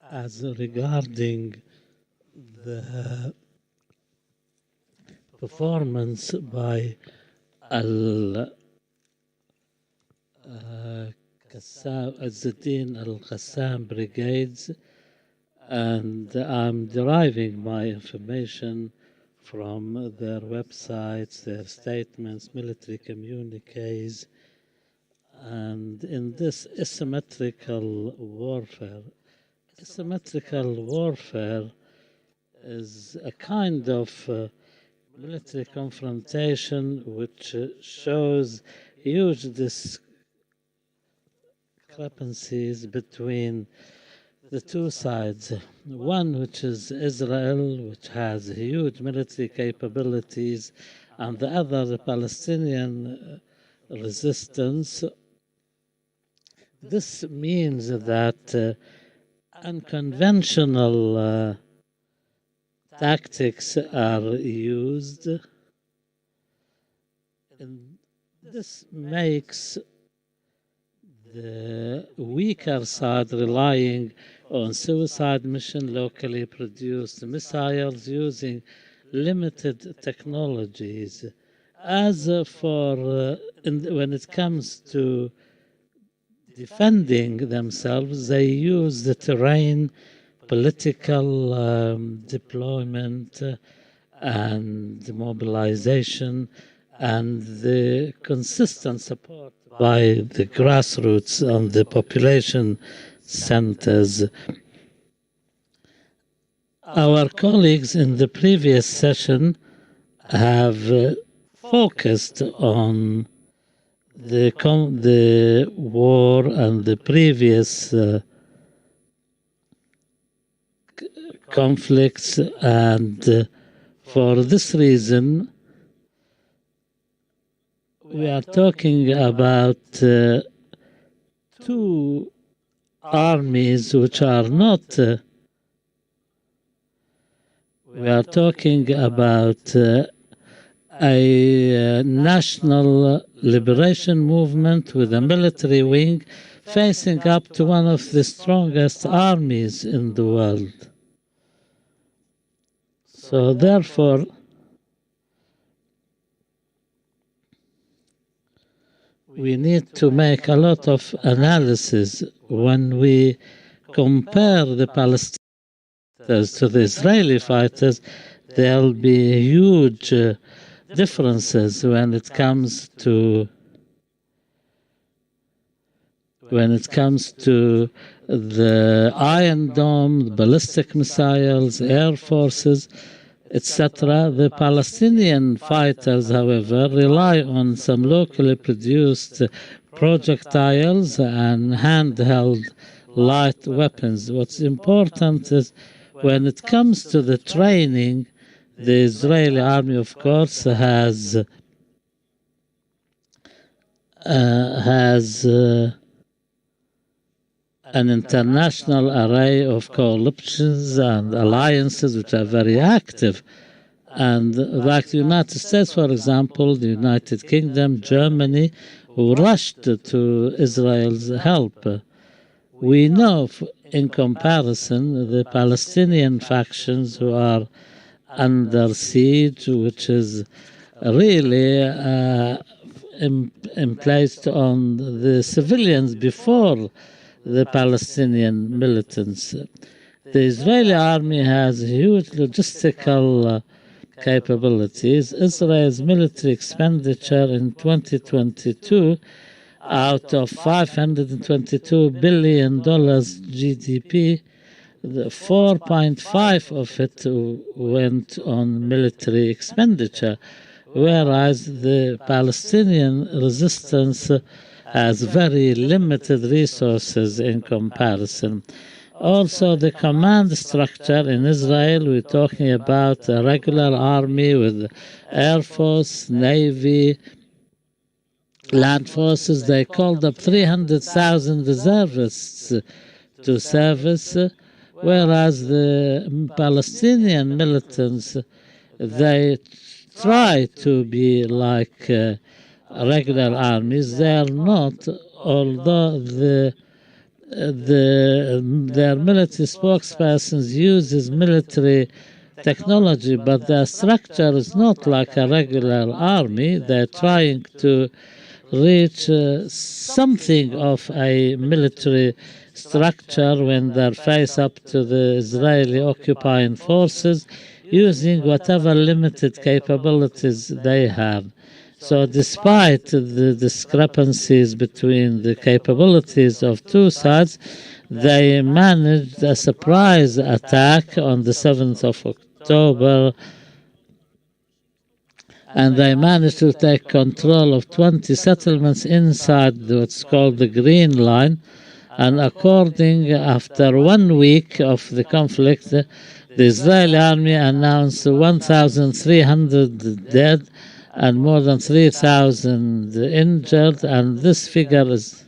As regarding the performance by Azzuddin al-Qassam brigades, and I'm deriving my information from their websites, their statements, military communiques, and in this asymmetrical warfare is a kind of military confrontation which shows huge discrepancies between the two sides. One, which is Israel, which has huge military capabilities, and the other, the Palestinian resistance. This means that unconventional tactics are used, and this makes the weaker side relying on suicide mission, locally produced missiles using limited technologies. As for when it comes to defending themselves, they use the terrain, political deployment, and mobilization, and the consistent support by the grassroots and the population centers. Our colleagues in the previous session have focused on the war and the previous conflicts, and for this reason we are talking about two armies which are not we are talking about a national liberation movement with a military wing facing up to one of the strongest armies in the world. So therefore, we need to make a lot of analysis when we compare the Palestinians to the Israeli fighters. There will be huge differences when it comes to the Iron Dome, the ballistic missiles, air forces, etc. The Palestinian fighters, however, rely on some locally produced projectiles and handheld light weapons. What's important is when it comes to the training, the Israeli army, of course, has an international array of coalitions and alliances which are very active. And like the United States, for example, the United Kingdom, Germany, who rushed to Israel's help. We know, in comparison, the Palestinian factions who are under siege, which is really emplaced on the civilians before the Palestinian militants. The Israeli army has huge logistical capabilities. Israel's military expenditure in 2022, out of $522 billion GDP, 4.5 of it went on military expenditure, whereas the Palestinian resistance has very limited resources in comparison. Also, the command structure in Israel, we're talking about a regular army with Air Force, Navy, land forces. They called up 300,000 reservists to service, whereas the Palestinian militants, they try to be like regular armies. They are not, although their military spokespersons uses military technology, but their structure is not like a regular army. They're trying to reach something of a military structure when they're face up to the Israeli occupying forces, using whatever limited capabilities they have. So despite the discrepancies between the capabilities of two sides, they managed a surprise attack on the 7th of October, and they managed to take control of 20 settlements inside what's called the Green Line. And after 1 week of the conflict, the Israeli army announced 1,300 dead and more than 3,000 injured, and this figure is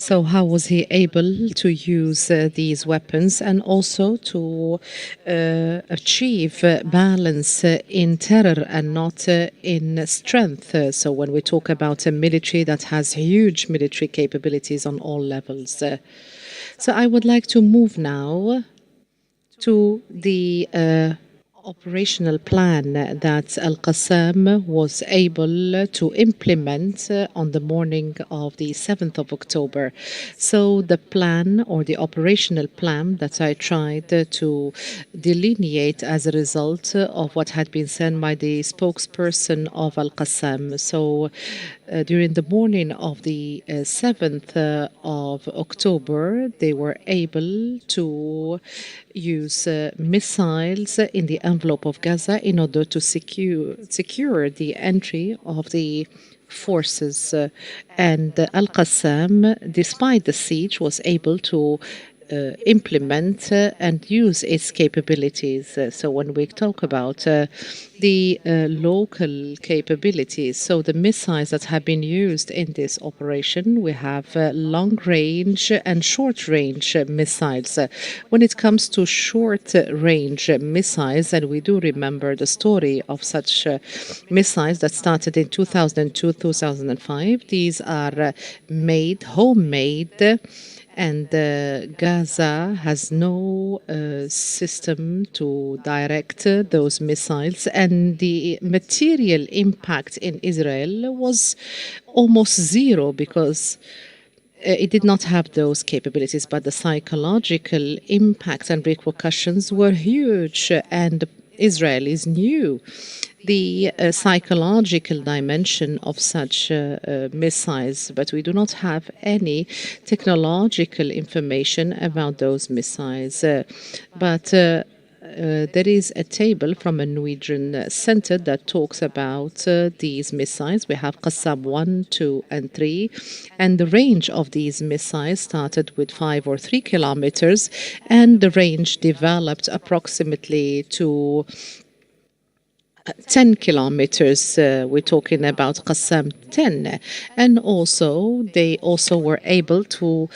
So how was he able to use these weapons and also to achieve balance in terror and not in strength? So when we talk about a military that has huge military capabilities on all levels. So I would like to move now to the operational plan that Al-Qasem was able to implement on the morning of the 7th of October. So the plan or the operational plan that I tried to delineate as a result of what had been said by the spokesperson of Al-Qasem. So during the morning of the 7th of October, they were able to use missiles in the envelope of Gaza in order to secure the entry of the forces. And Al-Qassam, despite the siege, was able to implement and use its capabilities. So when we talk about the local capabilities, so the missiles that have been used in this operation, we have long range and short range missiles. When it comes to short range missiles, and we do remember the story of such missiles that started in 2002, 2005, these are homemade, and Gaza has no system to direct those missiles, and the material impact in Israel was almost zero because it did not have those capabilities, but the psychological impact and repercussions were huge, and Israelis knew the psychological dimension of such missiles, but we do not have any technological information about those missiles. But there is a table from a Norwegian center that talks about these missiles. We have Qassam 1, 2, and 3, and the range of these missiles started with 5 or 3 kilometers, and the range developed approximately to 10 kilometers. We're talking about Qassam 10. And also, they also were able to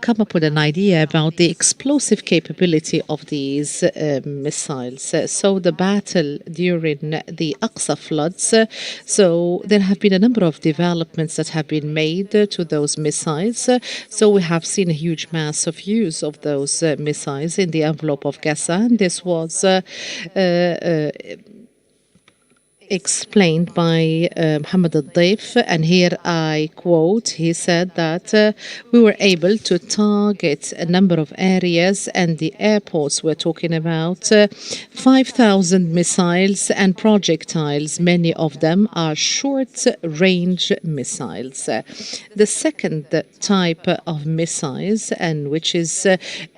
come up with an idea about the explosive capability of these missiles. So the battle during the Aqsa floods, so there have been a number of developments that have been made to those missiles. So we have seen a huge mass of use of those missiles in the envelope of Gaza. And this was explained by Mohammed al-Daif, and here I quote, he said that we were able to target a number of areas, and the airports we're talking about 5,000 missiles and projectiles. Many of them are short-range missiles. The second type of missiles, and which is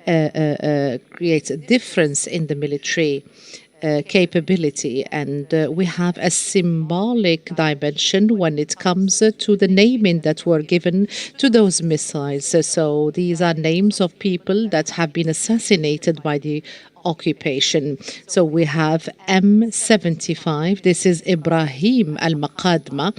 creates a difference in the military capability, and we have a symbolic dimension when it comes to the naming that were given to those missiles. So these are names of people that have been assassinated by the occupation. So we have M75. This is Ibrahim Al Maqadma,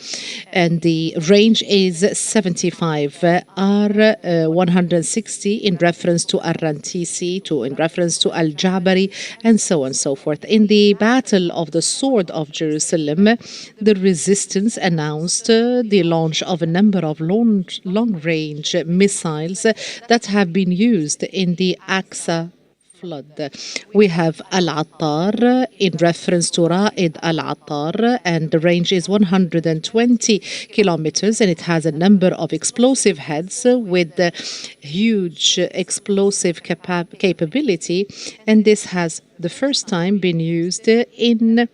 and the range is 75. R 160 in reference to Al Rantisi, in reference to Al Jabari, and so on and so forth. In the Battle of the Sword of Jerusalem, the resistance announced the launch of a number of long range missiles that have been used in the Aqsa flood. We have Al Attar in reference to Ra'id Al Attar, and the range is 120 kilometers, and it has a number of explosive heads with huge explosive capability, and this has the first time been used in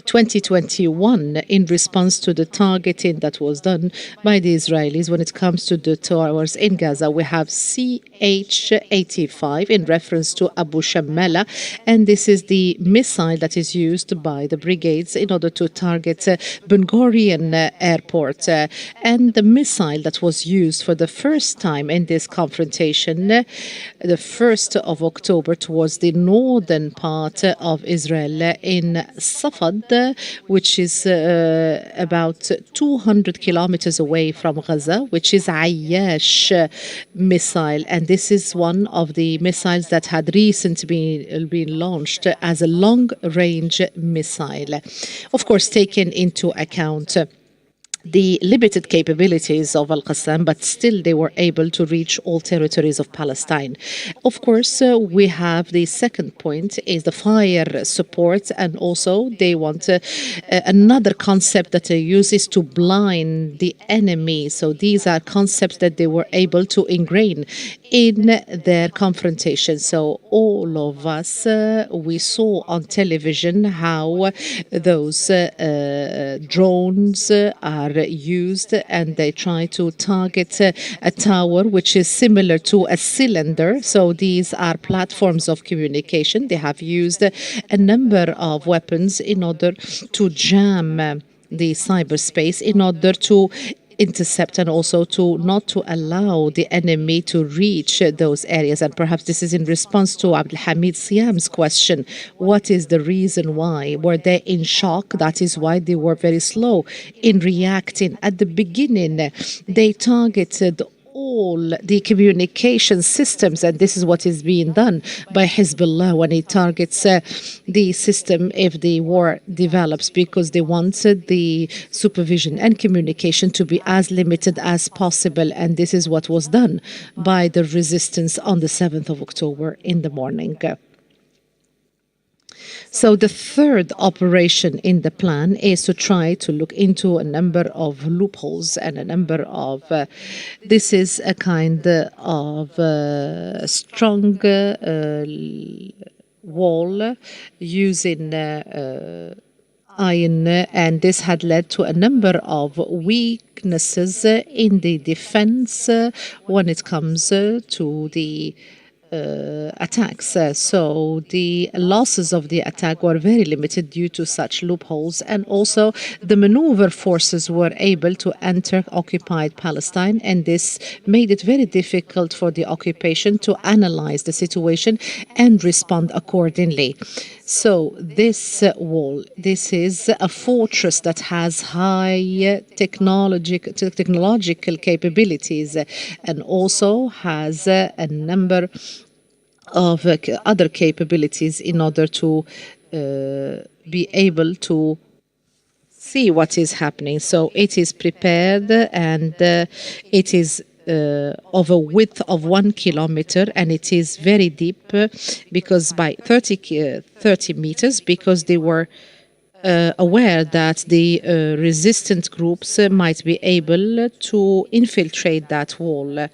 2021 in response to the targeting that was done by the Israelis when it comes to the towers in Gaza. We have CH-85 in reference to Abu Shammala, and this is the missile that is used by the brigades in order to target Ben Gurion airport. And the missile that was used for the first time in this confrontation, the 1st of October, towards the northern part of Israel in Safad, which is about 200 kilometers away from Gaza, which is Aicha missile. And this is one of the missiles that had recently been launched as a long-range missile. Of course, taken into account the limited capabilities of Al-Qassam, but still they were able to reach all territories of Palestine. Of course, we have the second point is the fire support, and also they want another concept that they use is to blind the enemy. So these are concepts that they were able to ingrain in their confrontation. So all of us, we saw on television how those drones are used, and they try to target a tower which is similar to a cylinder. So these are platforms of communication. They have used a number of weapons in order to jam the cyberspace, in order to intercept and also to not to allow the enemy to reach those areas. And perhaps this is in response to Abdul Hamid Siam's question: what is the reason why? Were they in shock? That is why they were very slow in reacting. At the beginning, they targeted all the communication systems, and this is what is being done by Hezbollah when it targets the system if the war develops, because they wanted the supervision and communication to be as limited as possible. And this is what was done by the resistance on the 7th of October in the morning. So the third operation in the plan is to try to look into a number of loopholes and a number of, this is a kind of strong wall using iron, and this had led to a number of weaknesses in the defense when it comes to the attacks. So the losses of the attack were very limited due to such loopholes, and also the maneuver forces were able to enter occupied Palestine, and this made it very difficult for the occupation to analyze the situation and respond accordingly. So this wall, this is a fortress that has high technological capabilities, and also has a number of other capabilities in order to be able to see what is happening. So it is prepared, and it is of a width of 1 kilometer, and it is very deep because by 30 meters, because they were aware that the resistant groups might be able to infiltrate that wall.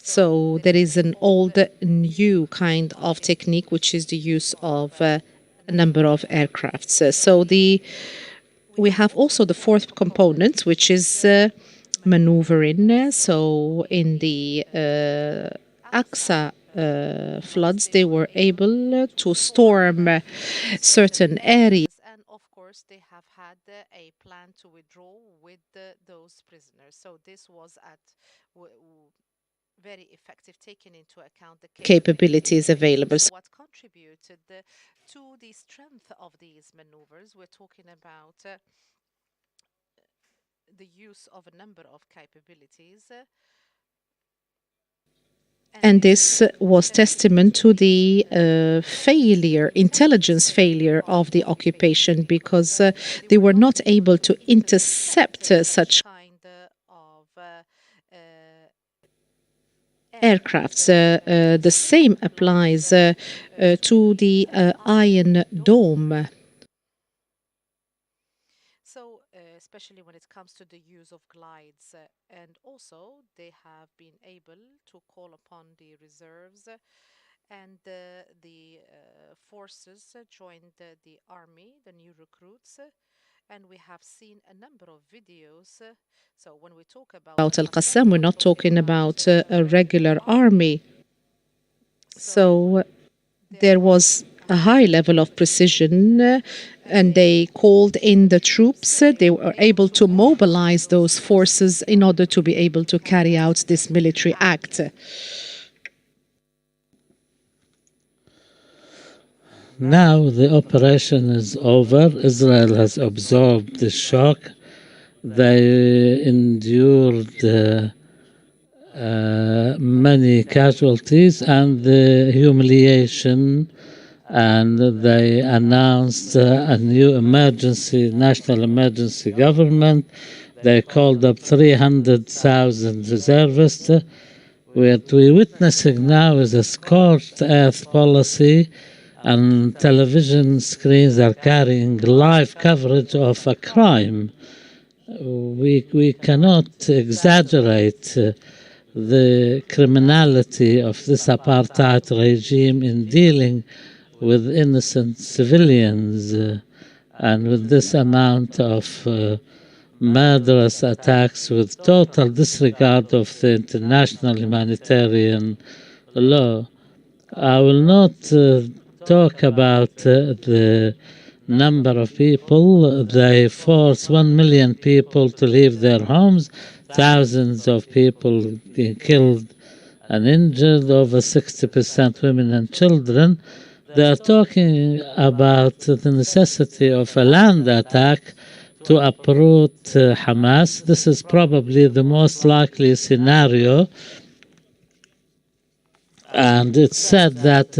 So there is an old new kind of technique, which is the use of a number of aircrafts. So we have also the fourth component, which is maneuvering. So in the Aqsa floods, they were able to storm certain areas. And of course, they have had a plan to withdraw with those prisoners. So this was at very effective, taking into account the capabilities available. So what contributed to the strength of these maneuvers? We're talking about the use of a number of capabilities. And this was testament to the failure, intelligence failure of the occupation, because they were not able to intercept such kind of aircrafts. The same applies to the Iron Dome. So, especially when it comes to the use of glides, and also they have been able to call upon the reserves, and the forces joined the army, the new recruits, and we have seen a number of videos. So when we talk about Al Qassam, we're not talking about a regular army. So there was a high level of precision, and they called in the troops. They were able to mobilize those forces in order to be able to carry out this military act. Now the operation is over. Israel has absorbed the shock. They endured many casualties and the humiliation, and they announced a new national emergency government. They called up 300,000 reservists. What we're witnessing now is a scorched earth policy, and television screens are carrying live coverage of a crime. We cannot exaggerate the criminality of this apartheid regime in dealing with innocent civilians, and with this amount of murderous attacks with total disregard of the international humanitarian law. I will not talk about the number of people. They forced 1 million people to leave their homes, thousands of people being killed and injured, over 60% women and children. They are talking about the necessity of a land attack to uproot Hamas. This is probably the most likely scenario, and it's said that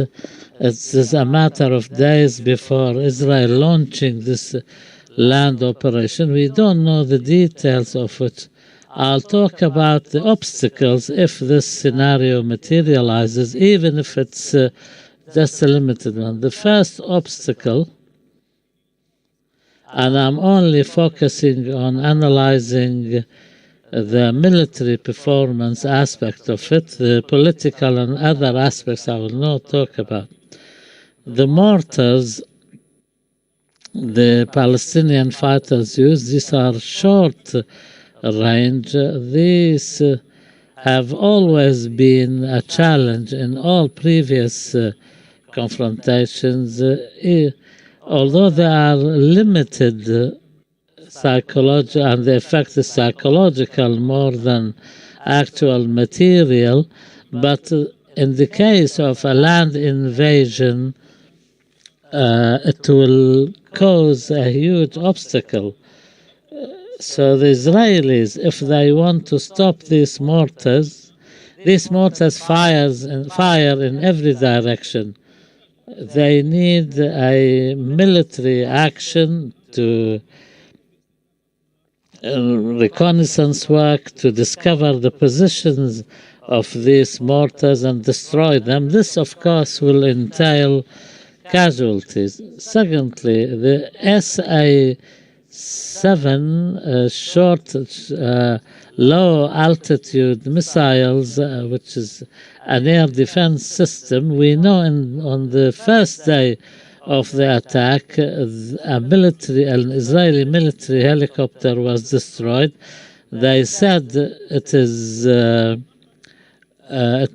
it is a matter of days before Israel launching this land operation. We don't know the details of it. I'll talk about the obstacles if this scenario materializes, even if it's just a limited one. The first obstacle, and I'm only focusing on analyzing the military performance aspect of it, the political and other aspects I will not talk about. The mortars the Palestinian fighters use, these are short range. These have always been a challenge in all previous confrontations, although they are limited psychological, and the effect is psychological more than actual material. But in the case of a land invasion, it will cause a huge obstacle. So the Israelis, if they want to stop these mortars fire in every direction. They need a military action to reconnaissance work to discover the positions of these mortars and destroy them. This, of course, will entail casualties. Secondly, the SA-7 short, low-altitude missiles, which is an air defense system. We know on the first day of the attack, an Israeli military helicopter was destroyed. They said it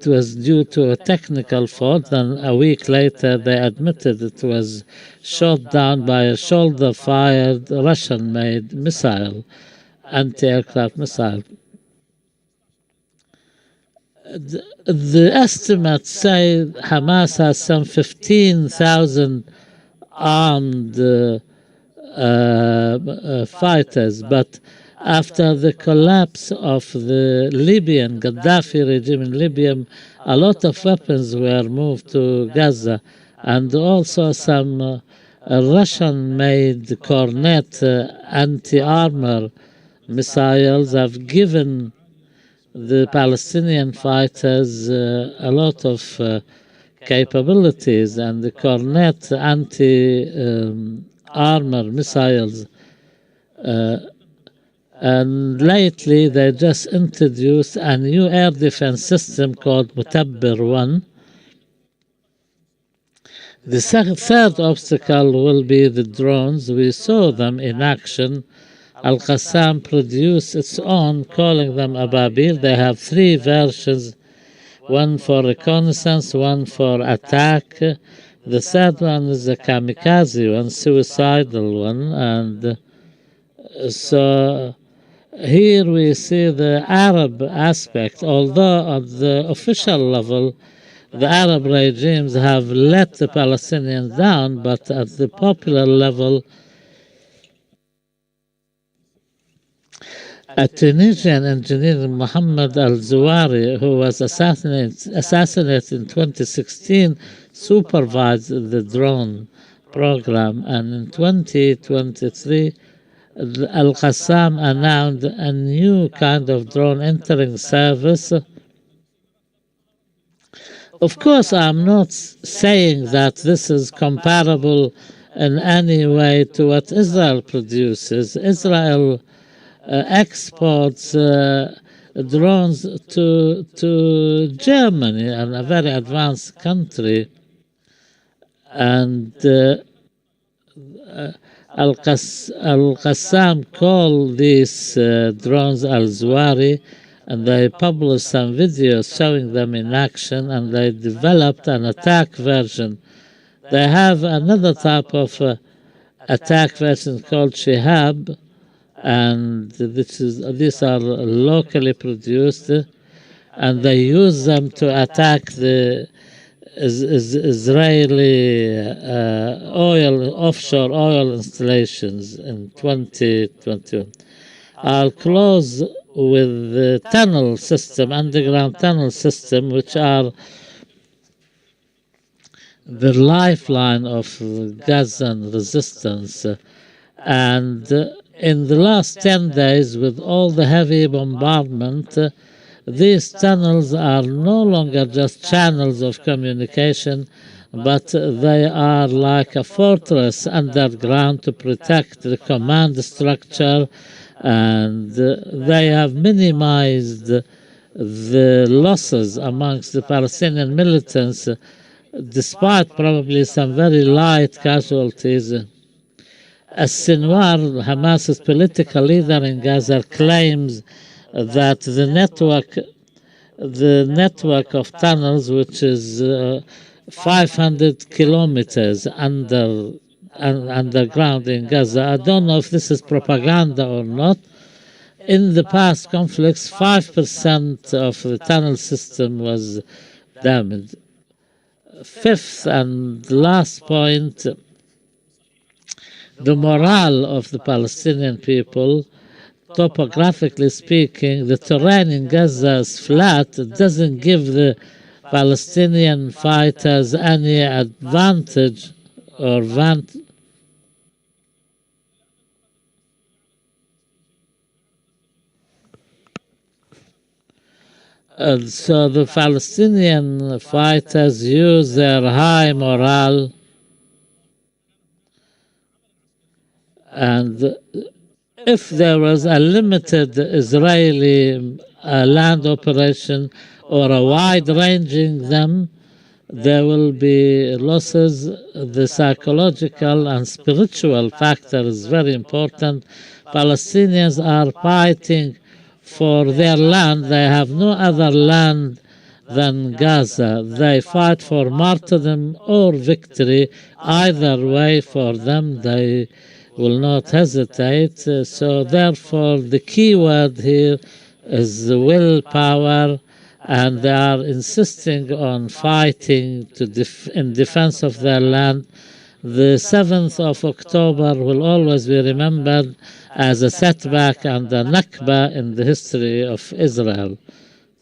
was due to a technical fault, and a week later they admitted it was shot down by a shoulder-fired Russian-made missile, anti-aircraft missile. The estimates say Hamas has some 15,000 armed fighters, but after the collapse of the Libyan Gaddafi regime in Libya, a lot of weapons were moved to Gaza, and also some Russian-made Cornet anti-armor missiles have given the Palestinian fighters a lot of capabilities, and the Cornet anti-armor missiles. And lately they just introduced a new air defense system called Mutabbir 1. The third obstacle will be the drones. We saw them in action. Al-Qassam produced its own, calling them Ababil. They have three versions, one for reconnaissance, one for attack. The third one is a kamikaze one, suicidal one. And so here we see the Arab aspect, although at the official level, the Arab regimes have let the Palestinians down, but at the popular level, a Tunisian engineer, Mohammed al-Zawari, who was assassinated in 2016, supervised the drone program, and in 2023, Al-Qassam announced a new kind of drone entering service. Of course, I'm not saying that this is comparable in any way to what Israel produces. Israel exports drones to Germany, and a very advanced country. And Al-Qassam called these drones Al-Zawari, and they published some videos showing them in action, and they developed an attack version. They have another type of attack version called Shihab, and these are locally produced, and they use them to attack the Israeli offshore oil installations in 2021. I'll close with the tunnel system, underground tunnel system, which are the lifeline of Gazan resistance. And in the last 10 days, with all the heavy bombardment, these tunnels are no longer just channels of communication, but they are like a fortress underground to protect the command structure, and they have minimized the losses amongst the Palestinian militants, despite probably some very light casualties. As-Sinwar, Hamas's political leader in Gaza, claims that the network of tunnels, which is 500 kilometers underground in Gaza, I don't know if this is propaganda or not. In the past conflicts, 5% of the tunnel system was damaged. Fifth and last point, the morale of the Palestinian people. Topographically speaking, the terrain in Gaza is flat. It doesn't give the Palestinian fighters any advantage or so the Palestinian fighters use their high morale, and if there was a limited Israeli land operation or a wide-ranging them, there will be losses. The psychological and spiritual factor is very important. Palestinians are fighting for their land. They have no other land than Gaza. They fight for martyrdom or victory. Either way for them, they will not hesitate. So therefore, the key word here is willpower and they are insisting on fighting in defense of their land. The 7th of October will always be remembered as a setback and a Nakba in the history of Israel.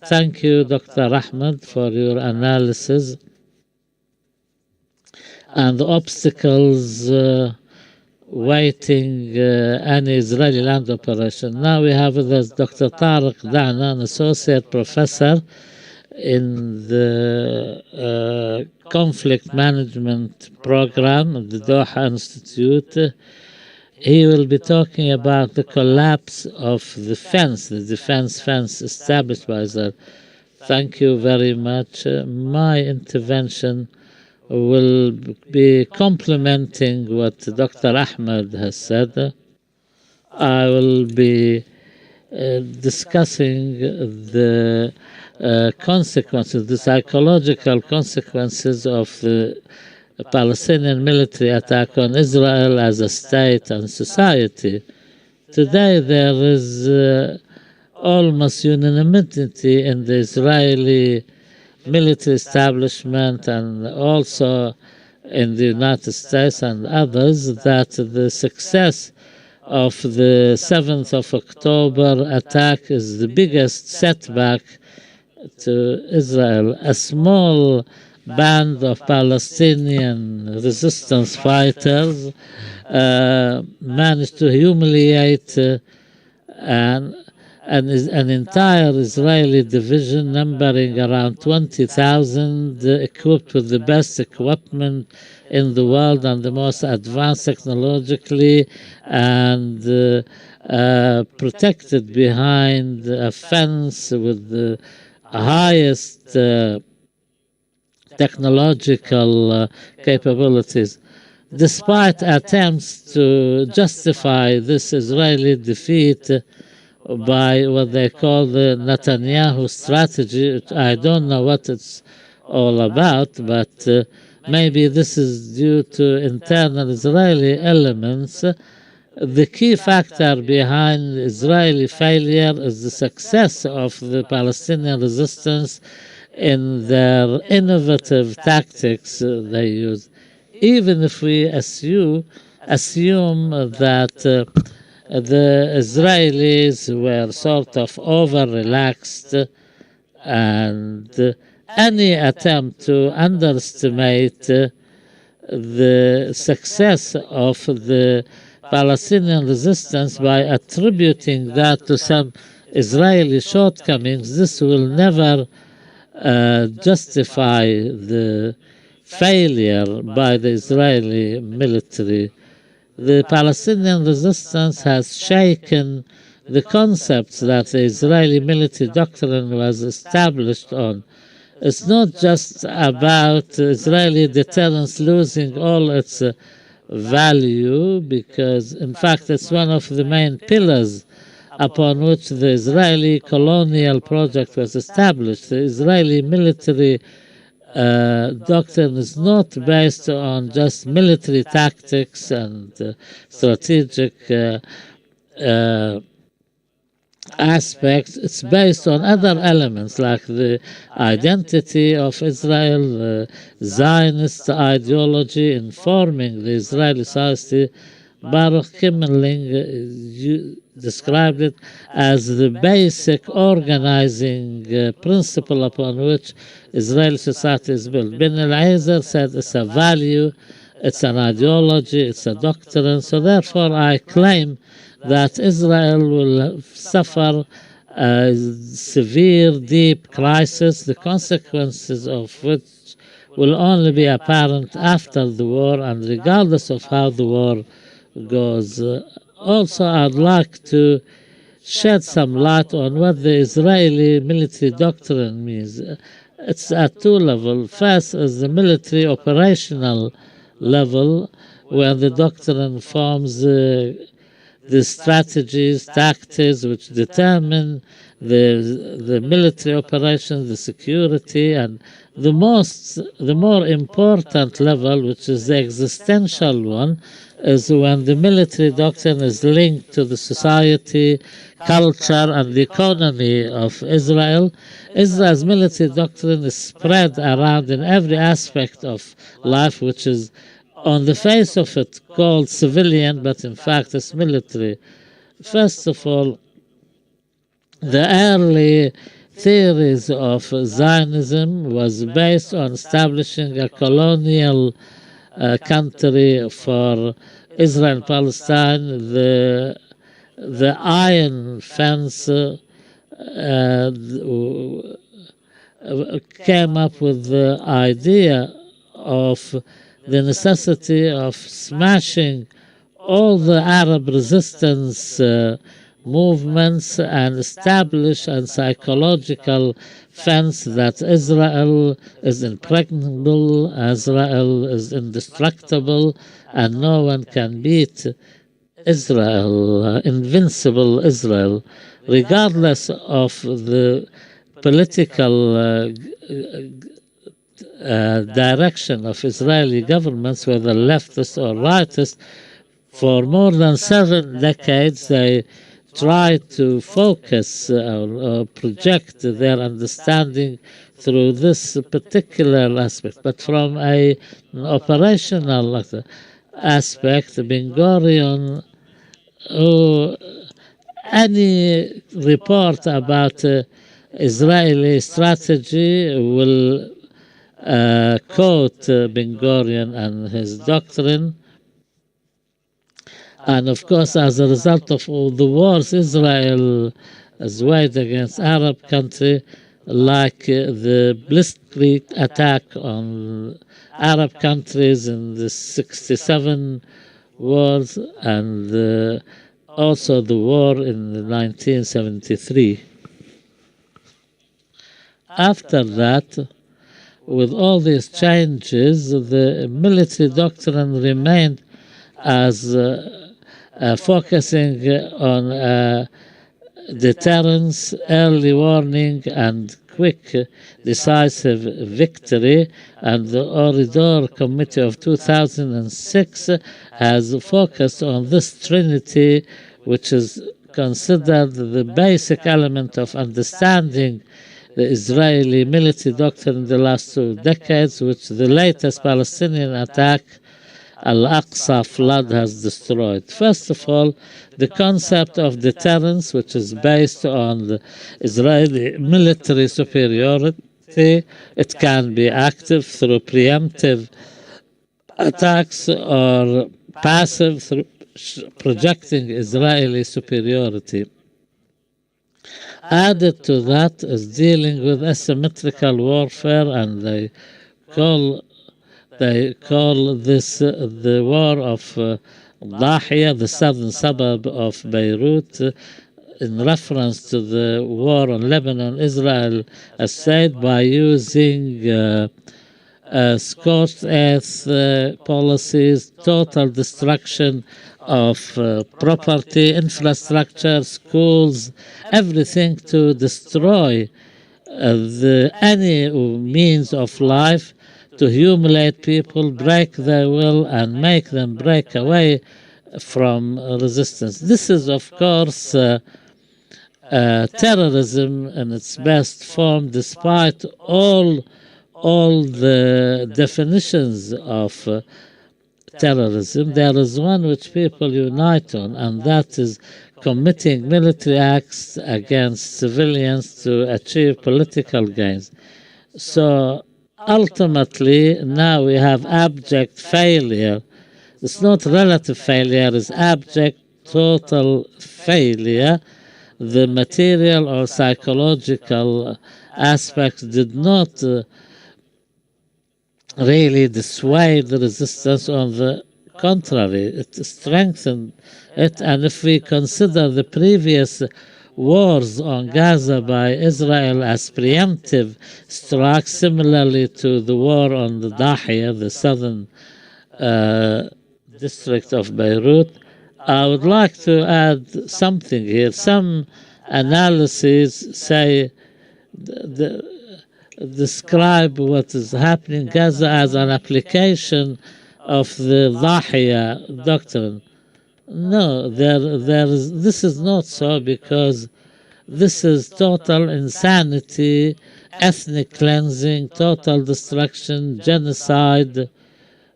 Thank you, Dr. Ahmed, for your analysis and the obstacles waiting any Israeli land operation. Now we have with us Dr. Tariq Dana, an associate professor in the conflict management program at the Doha Institute. He will be talking about the collapse of the defense fence established by Israel. Thank you very much. My intervention will be complementing what Dr. Ahmed has said. I will be discussing the consequences, the psychological consequences of the Palestinian military attack on Israel as a state and society. Today there is almost unanimity in the Israeli military establishment and also in the United States and others that the success of the 7th of October attack is the biggest setback to Israel. A small band of Palestinian resistance fighters managed to humiliate an entire Israeli division numbering around 20,000, equipped with the best equipment in the world and the most advanced technologically, and protected behind a fence with the highest technological capabilities. Despite attempts to justify this Israeli defeat by what they call the Netanyahu strategy. I don't know what it's all about, but maybe this is due to internal Israeli elements. The key factor behind Israeli failure is the success of the Palestinian resistance in their innovative tactics they use. Even if we assume that the Israelis were sort of over-relaxed, and any attempt to underestimate the success of the Palestinian resistance by attributing that to some Israeli shortcomings, this will never justify the failure by the Israeli military. The Palestinian resistance has shaken the concepts that the Israeli military doctrine was established on. It's not just about Israeli deterrence losing all its value, because in fact it's one of the main pillars upon which the Israeli colonial project was established. The Israeli military doctrine is not based on just military tactics and strategic aspects. It's based on other elements like the identity of Israel, the Zionist ideology informing the Israeli society. Baruch Kimmerling described it as the basic organizing principle upon which Israeli society is built. Ben Eliezer said it's a value, it's an ideology, it's a doctrine. So therefore I claim that Israel will suffer a severe, deep crisis, the consequences of which will only be apparent after the war and regardless of how the war goes. Also, I'd like to shed some light on what the Israeli military doctrine means. It's at two levels. First is the military operational level, where the doctrine forms the the strategies, tactics which determine the military operations, the security, and the more important level, which is the existential one, is when the military doctrine is linked to the society, culture, and the economy of Israel. Israel's military doctrine is spread around in every aspect of life, which is on the face of it called civilian, but in fact it's military. First of all, the early theories of Zionism was based on establishing a colonial country for Israel and Palestine. The iron fence came up with the idea of the necessity of smashing all the Arab resistance movements and establish a psychological fence that Israel is impregnable, Israel is indestructible, and no one can beat Israel, invincible Israel, regardless of the political direction of Israeli governments, whether leftist or rightist. For more than 7 decades, they tried to focus or project their understanding through this particular aspect. But from an operational aspect, Ben Gurion, any report about Israeli strategy will quote Ben Gurion and his doctrine. And of course, as a result of all the wars Israel has waged against Arab countries, like the blitzkrieg attack on Arab countries in the 67 wars, and also the war in 1973. After that, with all these changes, the military doctrine remained as focusing on deterrence, early warning, and quick, decisive victory. And the Oridor Committee of 2006 has focused on this trinity, which is considered the basic element of understanding the Israeli military doctrine in the last 2 decades, which the latest Palestinian attack, Al-Aqsa flood, has destroyed. First of all, the concept of deterrence, which is based on the Israeli military superiority. It can be active through preemptive attacks or passive through projecting Israeli superiority. Added to that is dealing with asymmetrical warfare, and they call this the war of Dahiya, the southern suburb of Beirut, in reference to the war on Lebanon. Israel has said by using scorched earth policies, total destruction of property, infrastructure, schools, everything to destroy any means of life, to humiliate people, break their will, and make them break away from resistance. This is, of course, terrorism in its best form, despite all the definitions of terrorism. There is one which people unite on, and that is committing military acts against civilians to achieve political gains. So ultimately, now we have abject failure. It's not relative failure, it's abject total failure. The material or psychological aspects did not really dissuade the resistance. On the contrary, it strengthened it. And if we consider the previous wars on Gaza by Israel as preemptive strikes, similarly to the war on the Dahiya, the southern district of Beirut, I would like to add something here. Some analyses say describe what is happening in Gaza as an application of the Dahiya doctrine. No, this is not so, because this is total insanity, ethnic cleansing, total destruction, genocide.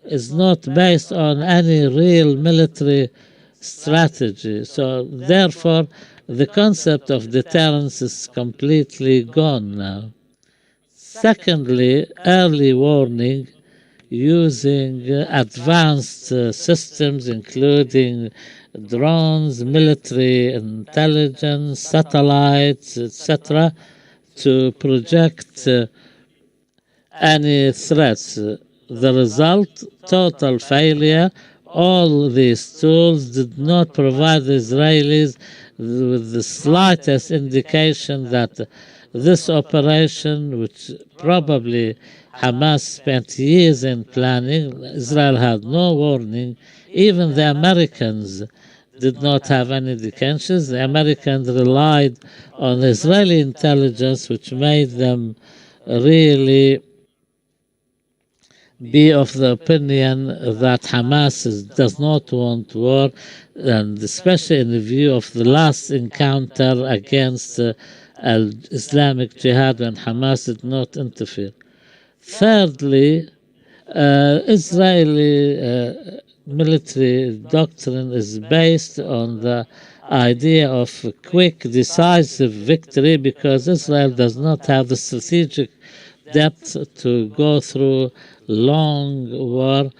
Is not based on any real military strategy. So therefore, the concept of deterrence is completely gone now. Secondly, early warning using advanced systems, including drones, military intelligence, satellites, etc., to project any threats. The result, total failure. All these tools did not provide the Israelis with the slightest indication that this operation, which probably Hamas spent years in planning, Israel had no warning. Even the Americans did not have any indications. The Americans relied on Israeli intelligence, which made them really be of the opinion that Hamas does not want war, and especially in the view of the last encounter against Islamic Jihad, when Hamas did not interfere. Thirdly, Israeli military doctrine is based on the idea of quick, decisive victory, because Israel does not have the strategic depth to go through long war,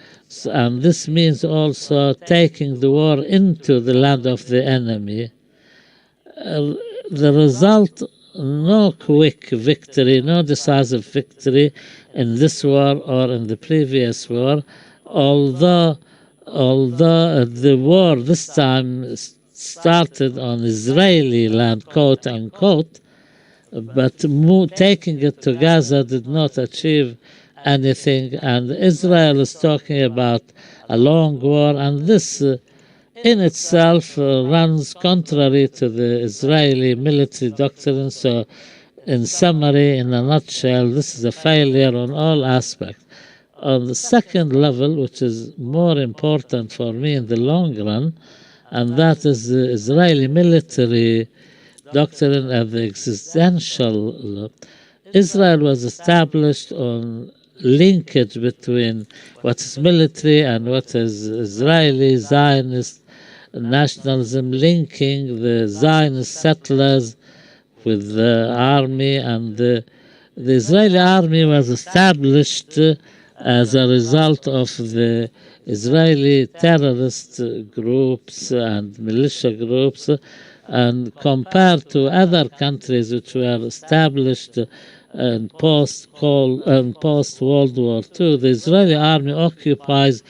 and this means also taking the war into the land of the enemy. The result, no quick victory, no decisive victory in this war or in the previous war, although the war this time started on Israeli land, quote unquote, but taking it to Gaza did not achieve anything, and Israel is talking about a long war, and this in itself runs contrary to the Israeli military doctrine. So in summary, in a nutshell, this is a failure on all aspects. On the second level, which is more important for me in the long run, and that is the Israeli military doctrine of the existential. Israel was established on linkage between what is military and what is Israeli Zionist nationalism, linking the Zionist settlers with the army, and the Israeli army was established as a result of the Israeli terrorist groups and militia groups, and compared to other countries which were established in post-World War II, the Israeli army occupies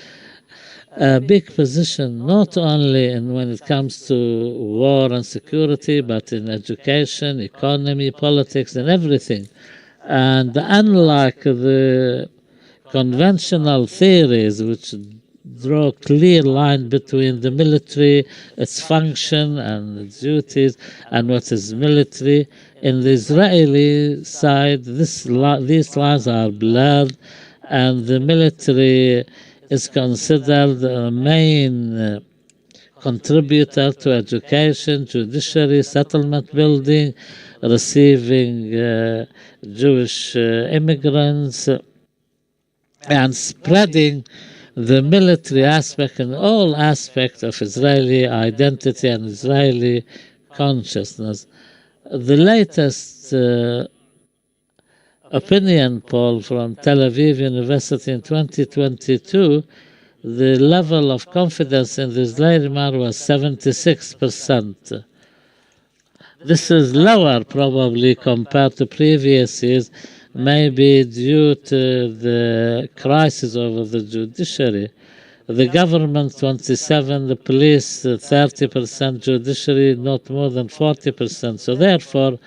a big position, not only when it comes to war and security, but in education, economy, politics, and everything. And unlike the conventional theories which draw a clear line between the military, its function and its duties, and what is military, in the Israeli side, these lines are blurred, and the military is considered a main contributor to education, judiciary, settlement building, receiving Jewish immigrants, and spreading the military aspect in all aspects of Israeli identity and Israeli consciousness. The latest opinion poll from Tel Aviv University in 2022, the level of confidence in the Israeli man was 76%. This is lower probably compared to previous years, maybe due to the crisis over the judiciary. The government 27, the police 30%, judiciary not more than 40%. So therefore,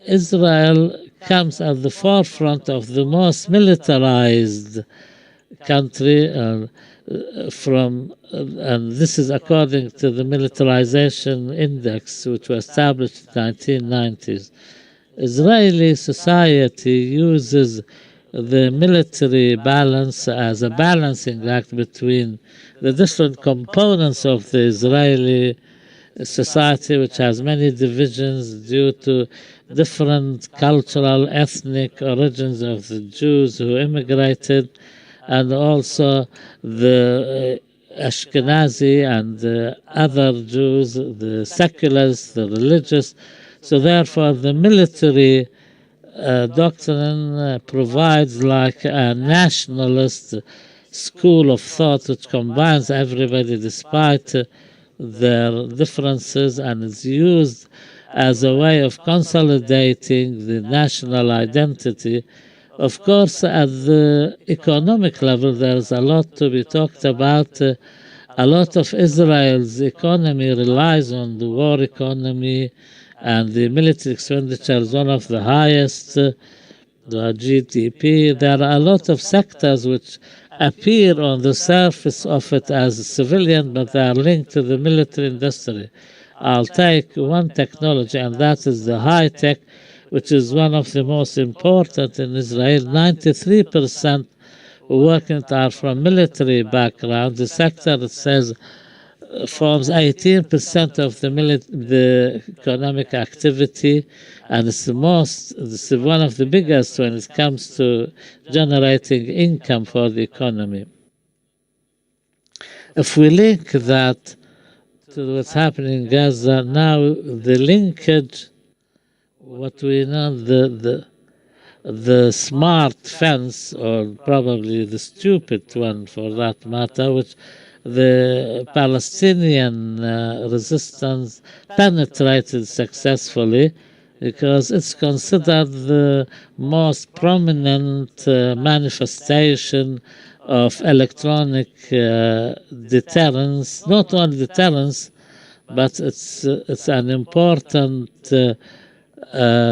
Israel comes at the forefront of the most militarized country and this is according to the militarization index, which was established in the 1990s. Israeli society uses the military balance as a balancing act between the different components of the Israeli society, which has many divisions due to different cultural, ethnic origins of the Jews who immigrated, and also the Ashkenazi and the other Jews, the seculars, the religious. So therefore, the military doctrine provides like a nationalist school of thought which combines everybody despite their differences and is used as a way of consolidating the national identity. Of course, at the economic level, there's a lot to be talked about. A lot of Israel's economy relies on the war economy, and the military expenditure is one of the highest, the GDP. There are a lot of sectors which appear on the surface of it as civilian, but they are linked to the military industry. I'll take one technology, and that is the high tech, which is one of the most important in Israel. 93% working are from military background. The sector, it says, forms 18% of the economic activity, and it's one of the biggest when it comes to generating income for the economy. If we link that to what's happening in Gaza now, the linkage, what we know, the smart fence, or probably the stupid one for that matter, which the Palestinian resistance penetrated successfully, because it's considered the most prominent manifestation of electronic deterrence. Not only deterrence, but it's an important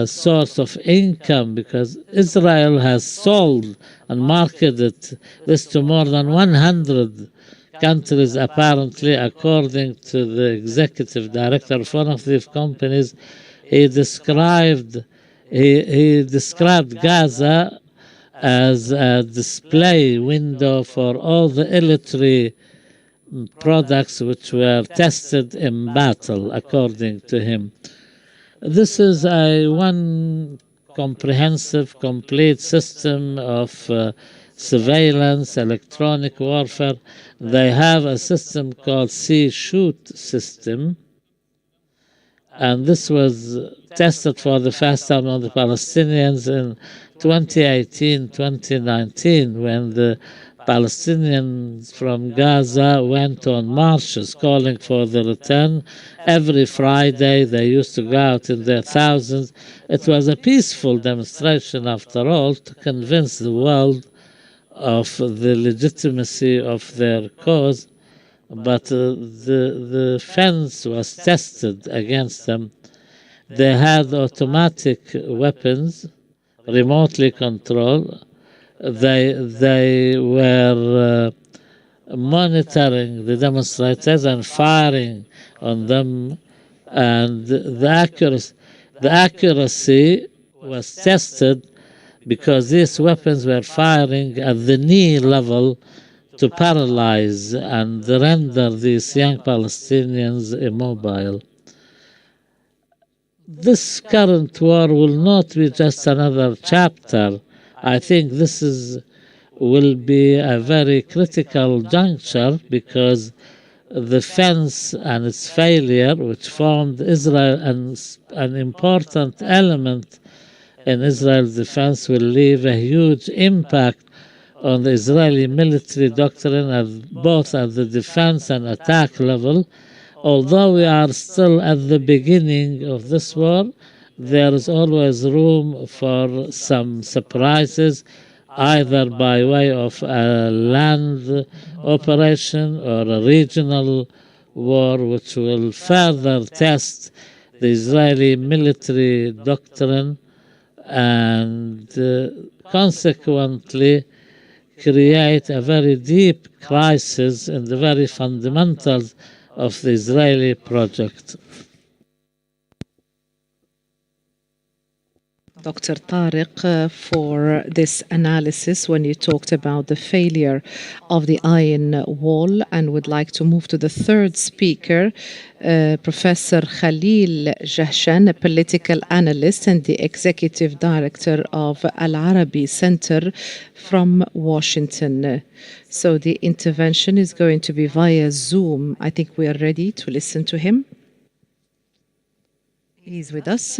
source of income, because Israel has sold and marketed this to more than 100 countries, apparently, according to the executive director of one of these companies. He described Gaza as a display window for all the military products which were tested in battle, according to him. This is one comprehensive, complete system of surveillance, electronic warfare. They have a system called Shoot system, and this was tested for the first time on the Palestinians in 2018-2019, when the Palestinians from Gaza went on marches calling for the return. Every Friday they used to go out in their thousands. It was a peaceful demonstration, after all, to convince the world of the legitimacy of their cause. But the fence was tested against them. They had automatic weapons, remotely controlled. They were monitoring the demonstrators and firing on them, and the accuracy was tested, because these weapons were firing at the knee level to paralyze and render these young Palestinians immobile. This current war will not be just another chapter. I think this will be a very critical juncture, because the fence and its failure, which formed Israel an important element in Israel's defense, will leave a huge impact on the Israeli military doctrine, both at the defense and attack level. Although we are still at the beginning of this war, there is always room for some surprises, either by way of a land operation or a regional war, which will further test the Israeli military doctrine and consequently create a very deep crisis in the very fundamentals of the Israeli project. Dr. Tariq, for this analysis when you talked about the failure of the Iron Wall, and would like to move to the third speaker, Professor Khalil Jahshan, a political analyst and the executive director of Al-Arabi Center from Washington. So the intervention is going to be via Zoom. I think we are ready to listen to him. He's with us.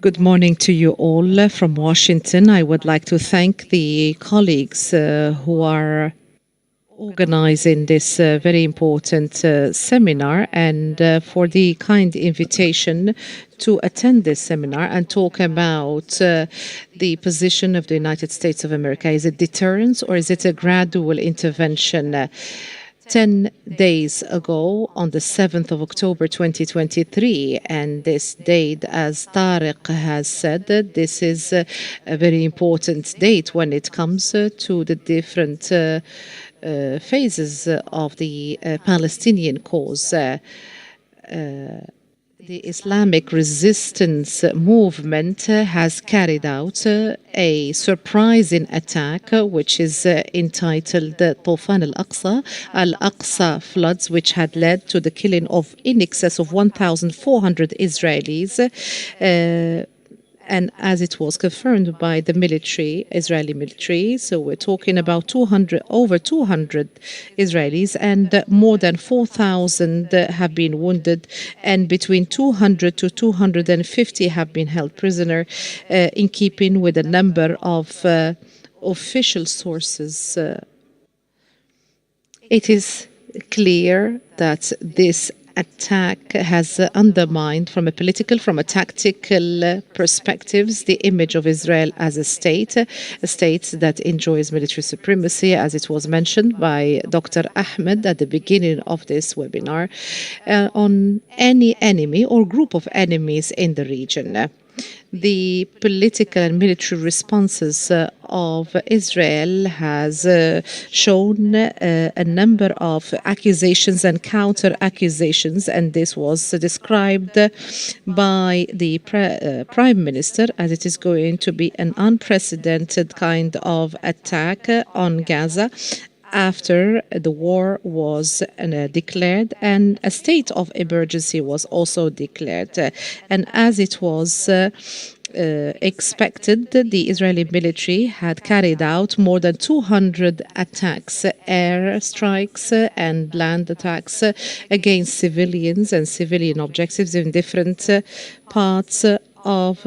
Good morning to you all from Washington. I would like to thank the colleagues who are organizing this very important seminar and for the kind invitation to attend this seminar and talk about the position of the United States of America. Is it deterrence or is it a gradual intervention? 10 days ago, on the 7th of October 2023, and this date, as Tariq has said, this is a very important date when it comes to the different phases of the Palestinian cause. The Islamic resistance movement has carried out a surprising attack, which is entitled Tufan al-Aqsa floods, which had led to the killing of in excess of 1,400 Israelis. And as it was confirmed by the military, Israeli military, so we're talking about over 200 Israelis, and more than 4,000 have been wounded, and between 200 to 250 have been held prisoner, in keeping with a number of official sources. It is clear that this attack has undermined from a political, from a tactical perspectives, the image of Israel as a state that enjoys military supremacy, as it was mentioned by Dr. Ahmed at the beginning of this webinar, on any enemy or group of enemies in the region. The political and military responses of Israel has shown a number of accusations and counter-accusations, and this was described by the Prime Minister as it is going to be an unprecedented kind of attack on Gaza after the war was declared and a state of emergency was also declared. And as it was expected, the Israeli military had carried out more than 200 attacks, air strikes and land attacks against civilians and civilian objectives in different parts of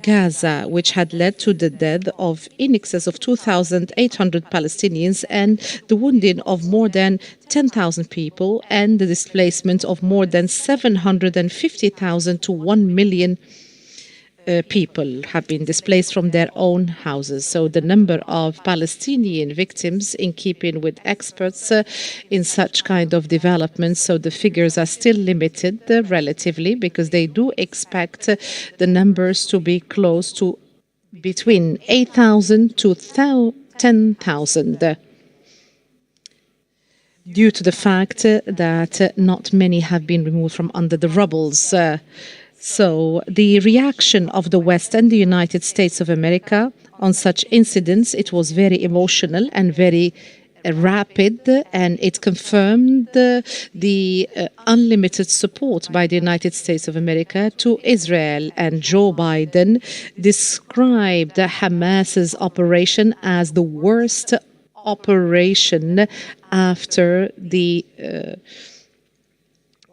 Gaza, which had led to the death of in excess of 2,800 Palestinians and the wounding of more than 10,000 people and the displacement of more than 750,000 to 1 million people have been displaced from their own houses. So the number of Palestinian victims, in keeping with experts in such kind of developments, so the figures are still limited relatively, because they do expect the numbers to be close to between 8,000 to 10,000. Due to the fact that not many have been removed from under the rubbles. So the reaction of the West and the United States of America on such incidents, it was very emotional and very rapid, and it confirmed the unlimited support by the United States of America to Israel. And Joe Biden described Hamas's operation as the worst operation after the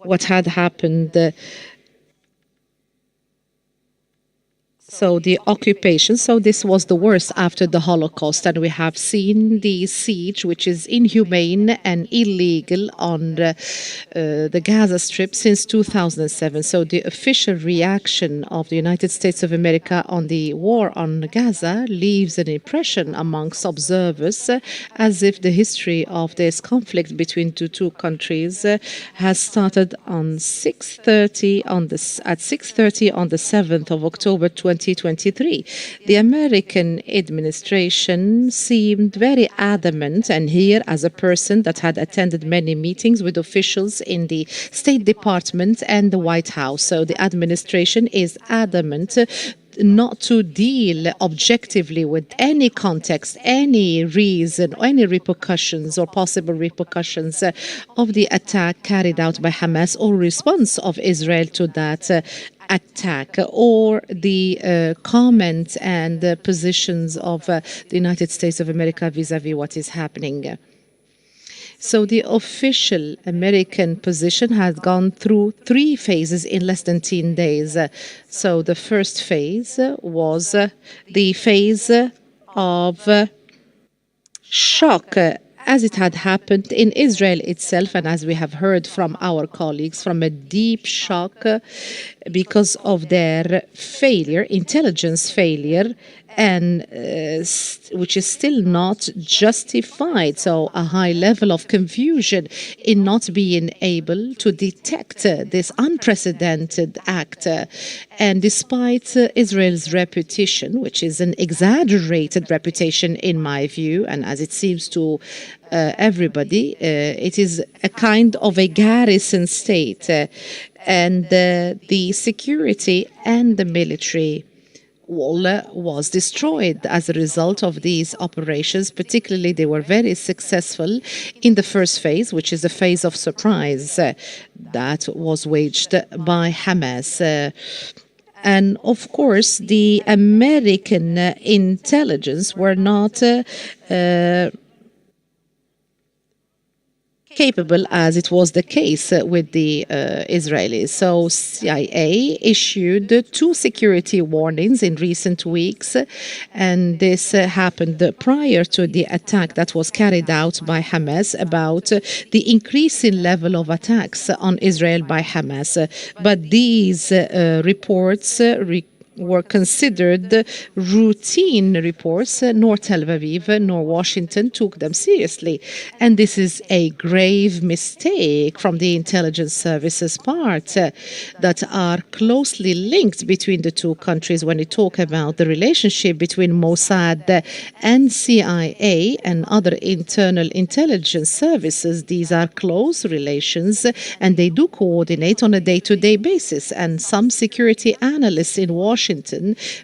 what had happened So the occupation, so this was the worst after the Holocaust, and we have seen the siege, which is inhumane and illegal on the Gaza Strip since 2007. So the official reaction of the United States of America on the war on Gaza leaves an impression amongst observers as if the history of this conflict between the two countries has started on 6:30 at 6:30 on the 7th of October 2023. The American administration seemed very adamant, and here, as a person that had attended many meetings with officials in the State Department and the White House, so the administration is adamant not to deal objectively with any context, any reason, any repercussions or possible repercussions of the attack carried out by Hamas or response of Israel to that attack, or the comments and the positions of the United States of America vis-à-vis what is happening. So the official American position has gone through 3 phases in less than 10 days. So the first phase was the phase of shock, as it had happened in Israel itself, and as we have heard from our colleagues, from a deep shock because of their failure, intelligence failure, and which is still not justified. So a high level of confusion in not being able to detect this unprecedented act. And despite Israel's reputation, which is an exaggerated reputation in my view, and as it seems to everybody, it is a kind of a garrison state. And the security and the military was destroyed as a result of these operations. Particularly, they were very successful in the first phase, which is a phase of surprise that was waged by Hamas. And of course, the American intelligence were not capable, as it was the case with the Israelis. So CIA issued 2 security warnings in recent weeks, and this happened prior to the attack that was carried out by Hamas about the increasing level of attacks on Israel by Hamas. But these reports were considered routine reports. Nor Tel Aviv nor Washington took them seriously. And this is a grave mistake from the intelligence services part that are closely linked between the two countries when you talk about the relationship between Mossad and CIA and other internal intelligence services. These are close relations, and they do coordinate on a day-to-day basis. And some security analysts in Washington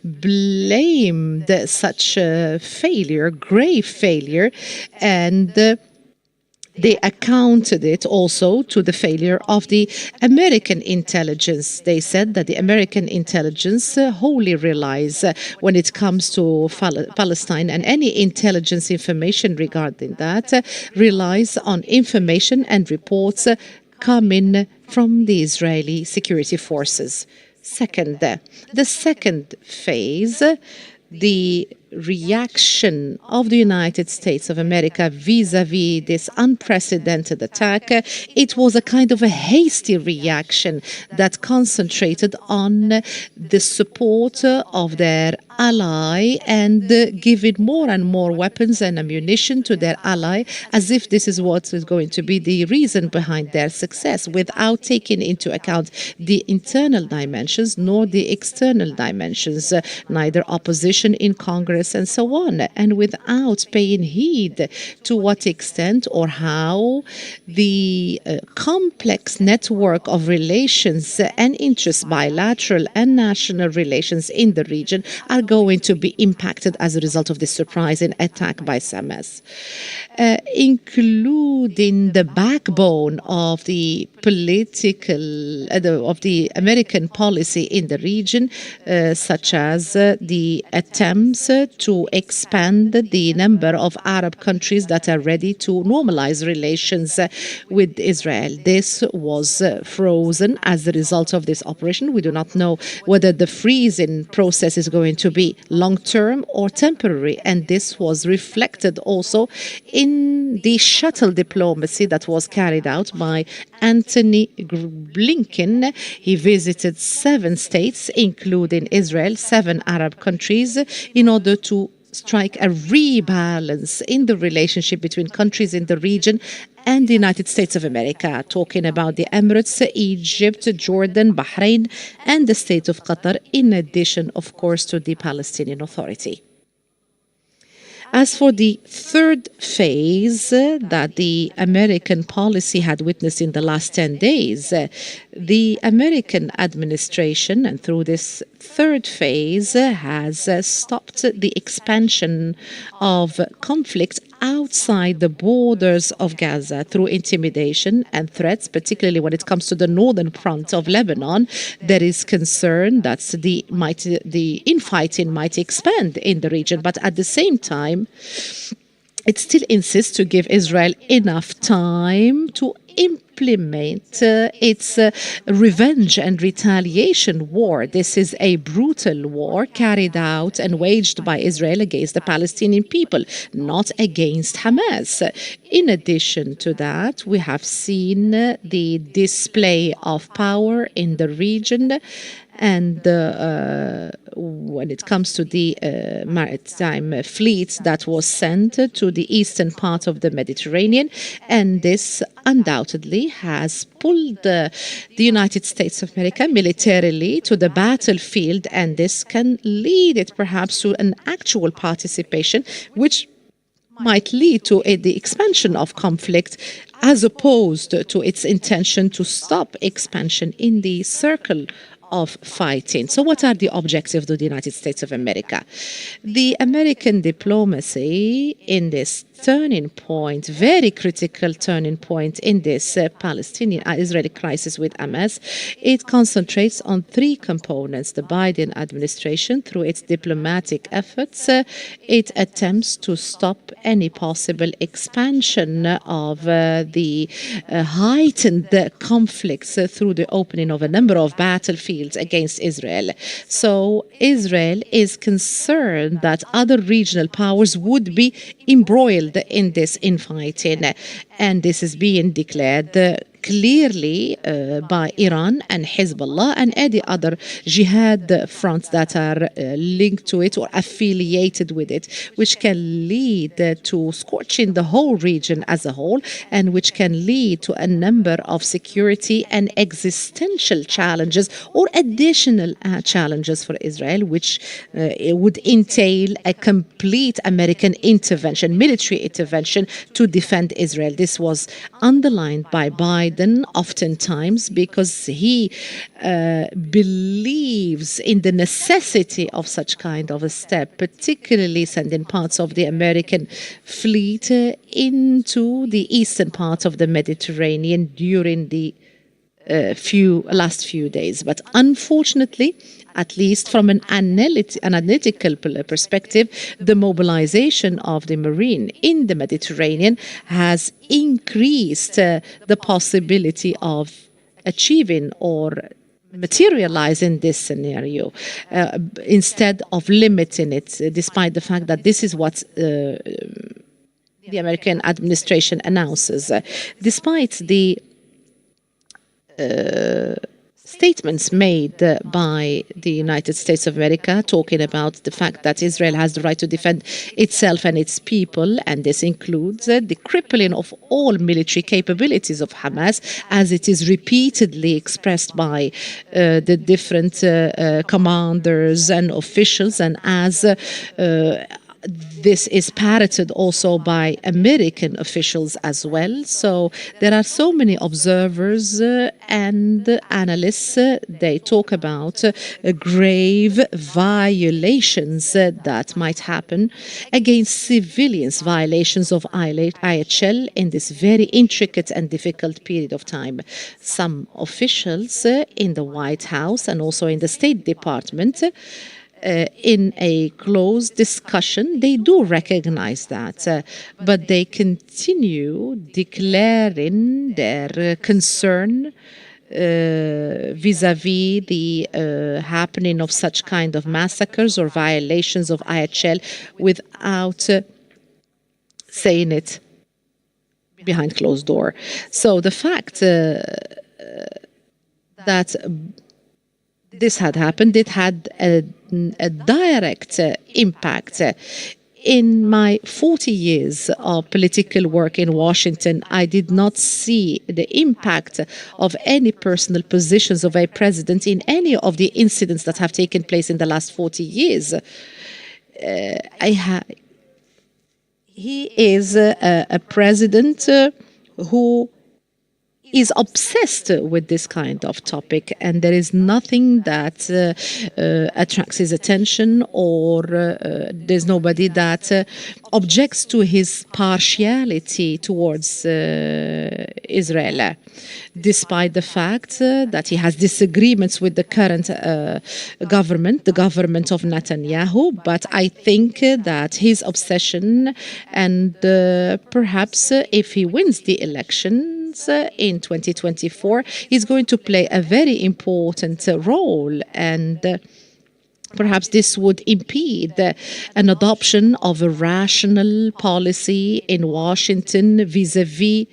blamed such a failure, grave failure, and they accounted it also to the failure of the American intelligence. They said that the American intelligence wholly relies, when it comes to Palestine and any intelligence information regarding that, relies on information and reports coming from the Israeli security forces. Second, the second phase, the reaction of the United States of America vis-à-vis this unprecedented attack, it was a kind of a hasty reaction that concentrated on the support of their ally and giving more and more weapons and ammunition to their ally, as if this is what is going to be the reason behind their success, without taking into account the internal dimensions nor the external dimensions, neither opposition in Congress and so on, and without paying heed to what extent or how the complex network of relations and interests, bilateral and national relations in the region, are going to be impacted as a result of this surprising attack by Hamas, including the backbone of the political, of the American policy in the region, such as the attempts to expand the number of Arab countries that are ready to normalize relations with Israel. This was frozen as a result of this operation. We do not know whether the freezing process is going to be long-term or temporary, and this was reflected also in the shuttle diplomacy that was carried out by Antony Blinken. He visited 7 states, including Israel, 7 Arab countries, in order to strike a rebalance in the relationship between countries in the region and the United States of America, talking about the Emirates, Egypt, Jordan, Bahrain, and the state of Qatar, in addition, of course, to the Palestinian Authority. As for the third phase that the American policy had witnessed in the last 10 days, the American administration, and through this third phase, has stopped the expansion of conflict outside the borders of Gaza through intimidation and threats, particularly when it comes to the northern front of Lebanon. There is concern that the infighting might expand in the region, but at the same time, it still insists to give Israel enough time to implement its revenge and retaliation war. This is a brutal war carried out and waged by Israel against the Palestinian people, not against Hamas. In addition to that, we have seen the display of power in the region, and when it comes to the maritime fleet that was sent to the eastern part of the Mediterranean, and this undoubtedly has pulled the United States of America militarily to the battlefield, and this can lead it perhaps to an actual participation, which might lead to the expansion of conflict as opposed to its intention to stop expansion in the circle of fighting. So what are the objectives of the United States of America? The American diplomacy in this turning point, very critical turning point in this Palestinian-Israeli crisis with Hamas, it concentrates on 3 components. The Biden administration, through its diplomatic efforts, it attempts to stop any possible expansion of the heightened conflicts through the opening of a number of battlefields against Israel. So Israel is concerned that other regional powers would be embroiled in this infighting, and this is being declared clearly by Iran and Hezbollah and any other jihad fronts that are linked to it or affiliated with it, which can lead to scorching the whole region as a whole, and which can lead to a number of security and existential challenges or additional challenges for Israel, which it would entail a complete American intervention, military intervention, to defend Israel. This was underlined by Biden oftentimes because he believes in the necessity of such kind of a step, particularly sending parts of the American fleet into the eastern part of the Mediterranean during the last few days. But unfortunately, at least from an analytical perspective, the mobilization of the Marine in the Mediterranean has increased the possibility of achieving or materializing this scenario instead of limiting it, despite the fact that this is what the American administration announces. Despite the statements made by the United States of America talking about the fact that Israel has the right to defend itself and its people, and this includes the crippling of all military capabilities of Hamas, as it is repeatedly expressed by the different commanders and officials, and as this is parroted also by American officials as well. So there are so many observers and analysts. They talk about grave violations that might happen against civilians, violations of IHL in this very intricate and difficult period of time. Some officials in the White House and also in the State Department in a closed discussion, they do recognize that, but they continue declaring their concern vis-à-vis the happening of such kind of massacres or violations of ACL without saying it behind closed door. So the fact that this had happened, it had a direct impact. In my 40 years of political work in Washington, I did not see the impact of any personal positions of a president in any of the incidents that have taken place in the last 40 years. He is a president who is obsessed with this kind of topic, and there is nothing that attracts his attention, or there's nobody that objects to his partiality towards Israel, despite the fact that he has disagreements with the current government, the government of Netanyahu. But I think that his obsession, and perhaps if he wins the election in 2024, is going to play a very important role, and perhaps this would impede an adoption of a rational policy in Washington vis-à-vis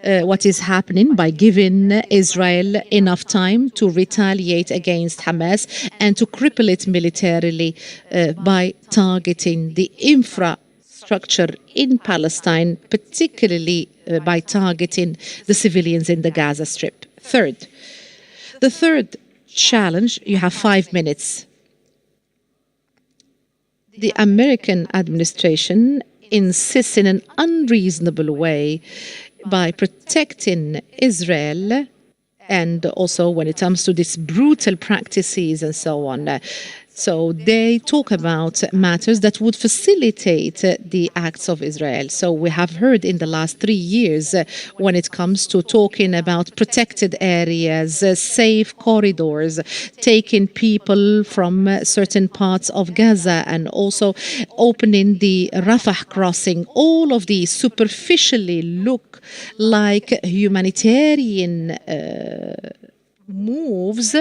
what is happening, by giving Israel enough time to retaliate against Hamas and to cripple it militarily by targeting the infrastructure in Palestine, particularly by targeting the civilians in the Gaza Strip. The third challenge, you have 5 minutes. The American administration insists in an unreasonable way by protecting Israel, and also when it comes to these brutal practices and so on. So they talk about matters that would facilitate the acts of Israel. So we have heard in the last 3 years when it comes to talking about protected areas, safe corridors, taking people from certain parts of Gaza, and also opening the Rafah crossing. All of these superficially look like humanitarian moves,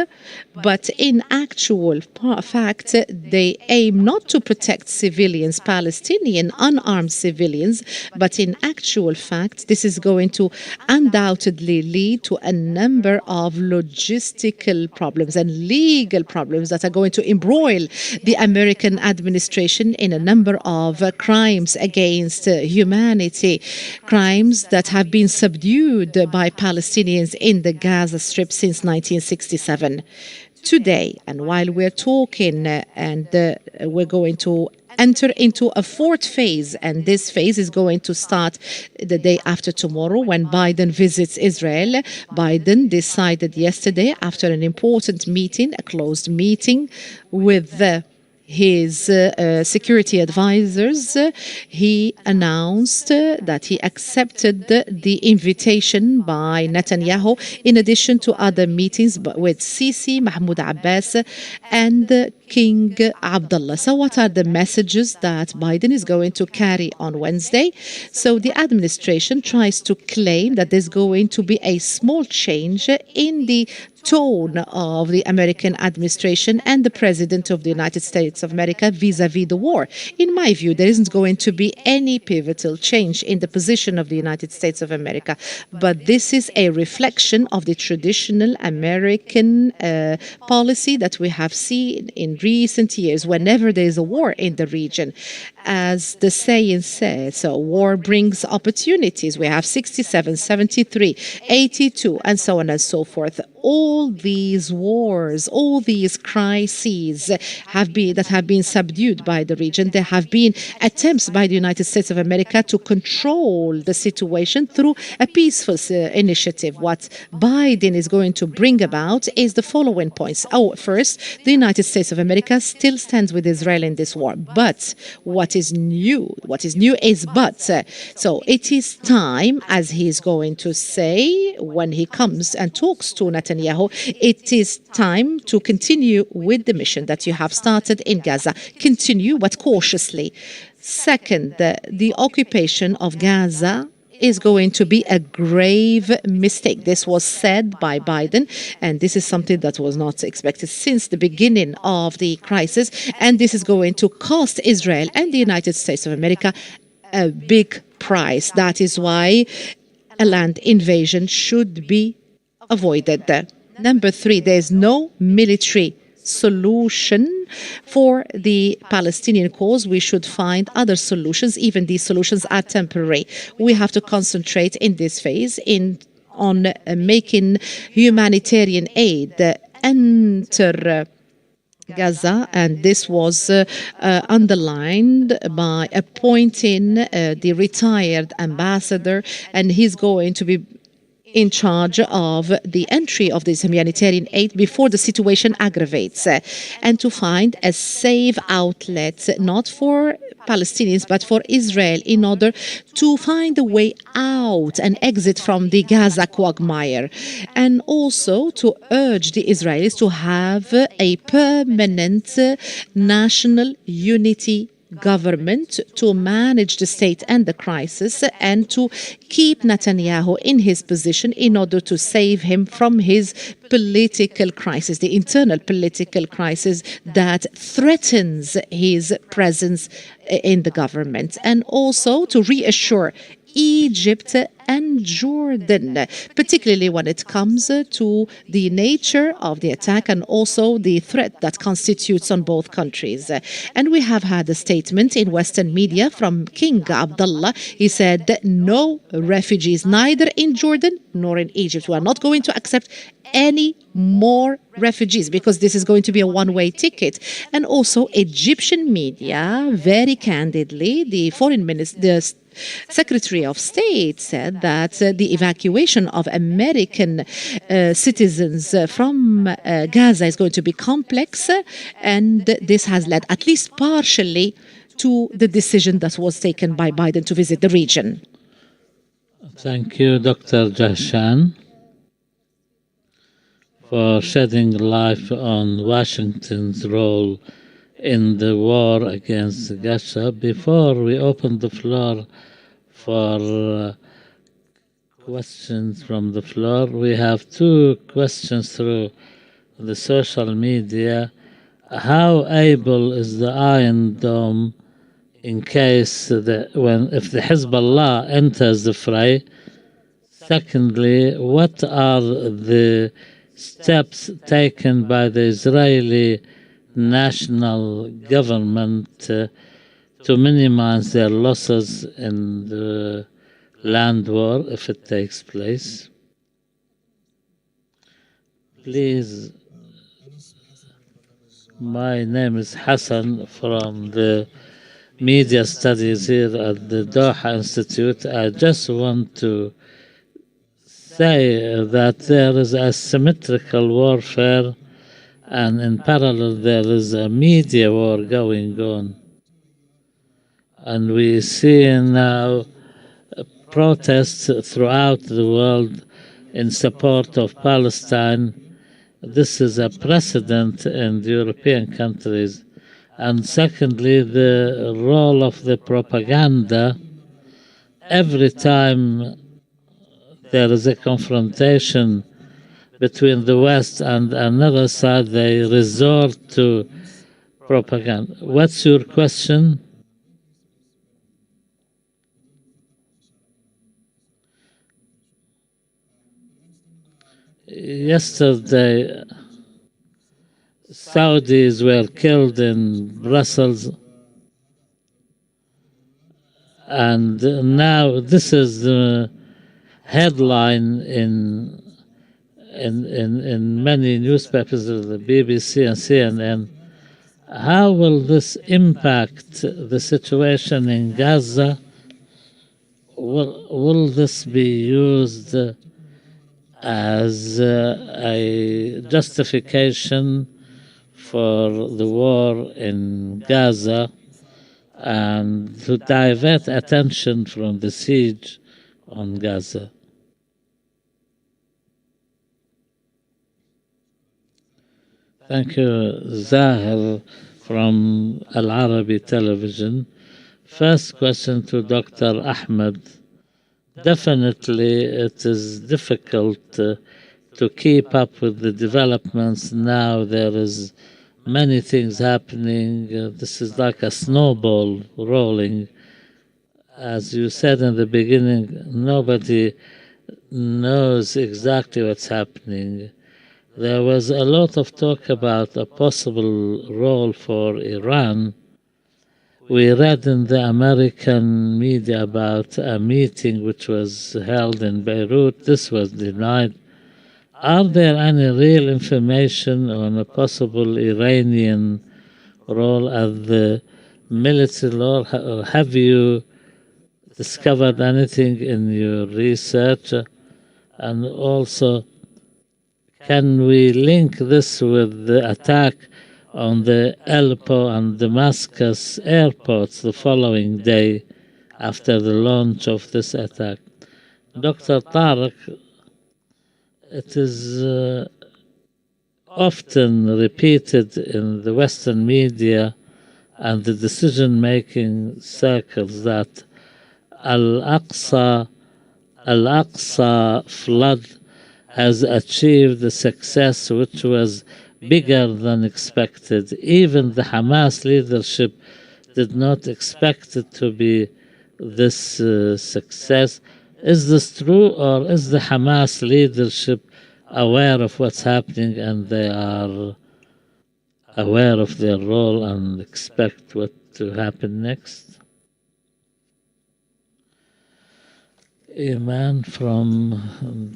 but in actual fact, they aim not to protect civilians, Palestinian unarmed civilians, but in actual fact, this is going to undoubtedly lead to a number of logistical problems and legal problems that are going to embroil the American administration in a number of crimes against humanity, crimes that have been subdued by Palestinians in the Gaza Strip since 1967. Today, and while we're talking, and we're going to enter into a fourth phase, and this phase is going to start the day after tomorrow when Biden visits Israel. Biden decided yesterday, after an important meeting, a closed meeting with his security advisors, he announced that he accepted the invitation by Netanyahu, in addition to other meetings with Sisi, Mahmoud Abbas, and King Abdullah. So what are the messages that Biden is going to carry on Wednesday? So the administration tries to claim that there's going to be a small change in the tone of the American administration and the President of the United States of America vis-à-vis the war. In my view, there isn't going to be any pivotal change in the position of the United States of America, but this is a reflection of the traditional American policy that we have seen in recent years whenever there is a war in the region. As the saying says, so war brings opportunities. We have 67, 73, 82, and so on and so forth. All these wars, all these crises that have been subdued by the region. There have been attempts by the United States of America to control the situation through a peaceful initiative. What Biden is going to bring about is the following points. First, the United States of America still stands with Israel in this war. But what is new is but. So it is time, as he is going to say when he comes and talks to Netanyahu, Netanyahu, it is time to continue with the mission that you have started in Gaza. Continue, but cautiously. Second, the occupation of Gaza is going to be a grave mistake. This was said by Biden, and this is something that was not expected since the beginning of the crisis. And this is going to cost Israel and the United States of America a big price. That is why a land invasion should be avoided. Number three, there is no military solution for the Palestinian cause. We should find other solutions. Even these solutions are temporary. We have to concentrate in this phase on making humanitarian aid enter Gaza, and this was underlined by appointing the retired ambassador, and he's going to be in charge of the entry of this humanitarian aid before the situation aggravates, and to find a safe outlet, not for Palestinians, but for Israel, in order to find a way out, an exit from the Gaza quagmire, and also to urge the Israelis to have a permanent national unity government to manage the state and the crisis, and to keep Netanyahu in his position in order to save him from his political crisis, the internal political crisis that threatens his presence in the government, and also to reassure Egypt and Jordan, particularly when it comes to the nature of the attack and also the threat that constitutes on both countries. And we have had a statement in Western media from King Abdullah. He said that no refugees, neither in Jordan nor in Egypt. We are not going to accept any more refugees because this is going to be a one-way ticket. And also Egyptian media, very candidly, the foreign minister, the Secretary of State said that the evacuation of American citizens from Gaza is going to be complex, and this has led, at least partially, to the decision that was taken by Biden to visit the region. Thank you, Dr. Jahshan, for shedding light on Washington's role in the war against Gaza. Before we open the floor for questions from the floor, we have two questions through the social media. How able is the Iron Dome in case if the Hezbollah enters the fray? Secondly, what are the steps taken by the Israeli national government to minimize their losses in the land war if it takes place? Please, my name is Hassan from the Media Studies here at the Doha Institute. I just want to say that there is asymmetrical warfare, and in parallel there is a media war going on. And we see now protests throughout the world in support of Palestine. This is a precedent in the European countries. And secondly, the role of the propaganda. Every time there is a confrontation between the West and another side, they resort to propaganda. What's your question? Yesterday, Saudis were killed in Brussels, and now this is the headline in many newspapers, the BBC and CNN. How will this impact the situation in Gaza? Will this be used as a justification for the war in Gaza and to divert attention from the siege on Gaza? Thank you, Zahir from Al Arabi Television. First question to Dr. Ahmed. Definitely, it is difficult to keep up with the developments now. There is many things happening. This is like a snowball rolling. As you said in the beginning, nobody knows exactly what's happening. There was a lot of talk about a possible role for Iran. We read in the American media about a meeting which was held in Beirut. This was denied. Are there any real information on a possible Iranian role at the military law? Or have you discovered anything in your research? And also, can we link this with the attack on the Aleppo and Damascus airports the following day after the launch of this attack? Dr. Tariq, it is often repeated in the Western media and the decision-making circles that Al-Aqsa flood has achieved a success which was bigger than expected. Even the Hamas leadership did not expect it to be this success. Is this true, or is the Hamas leadership aware of what's happening and they are aware of their role and expect what to happen next? Iman from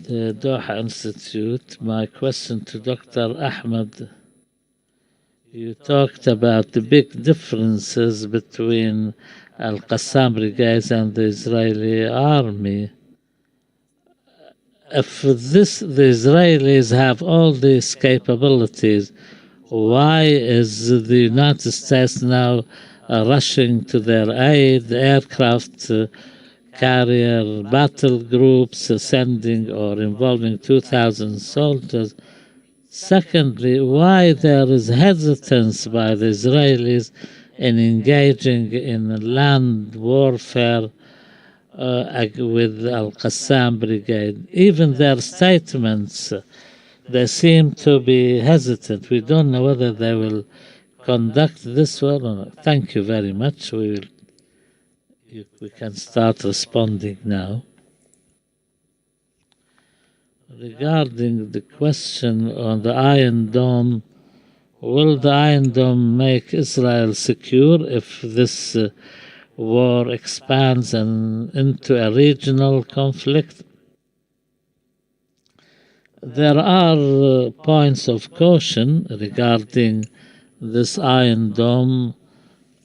the Doha Institute. My question to Dr. Ahmed. You talked about the big differences between Al-Qassam brigades and the Israeli army. If the Israelis have all these capabilities, why is the United States now rushing to their aid? The aircraft carrier battle groups sending or involving 2,000 soldiers. Secondly, why there is hesitance by the Israelis in engaging in land warfare with Al-Qassam brigade. Even their statements, they seem to be hesitant. We don't know whether they will conduct this well or not. Thank you very much. We can start responding now. Regarding the question on the Iron Dome, will the Iron Dome make Israel secure if this war expands into a regional conflict? There are points of caution regarding this Iron Dome.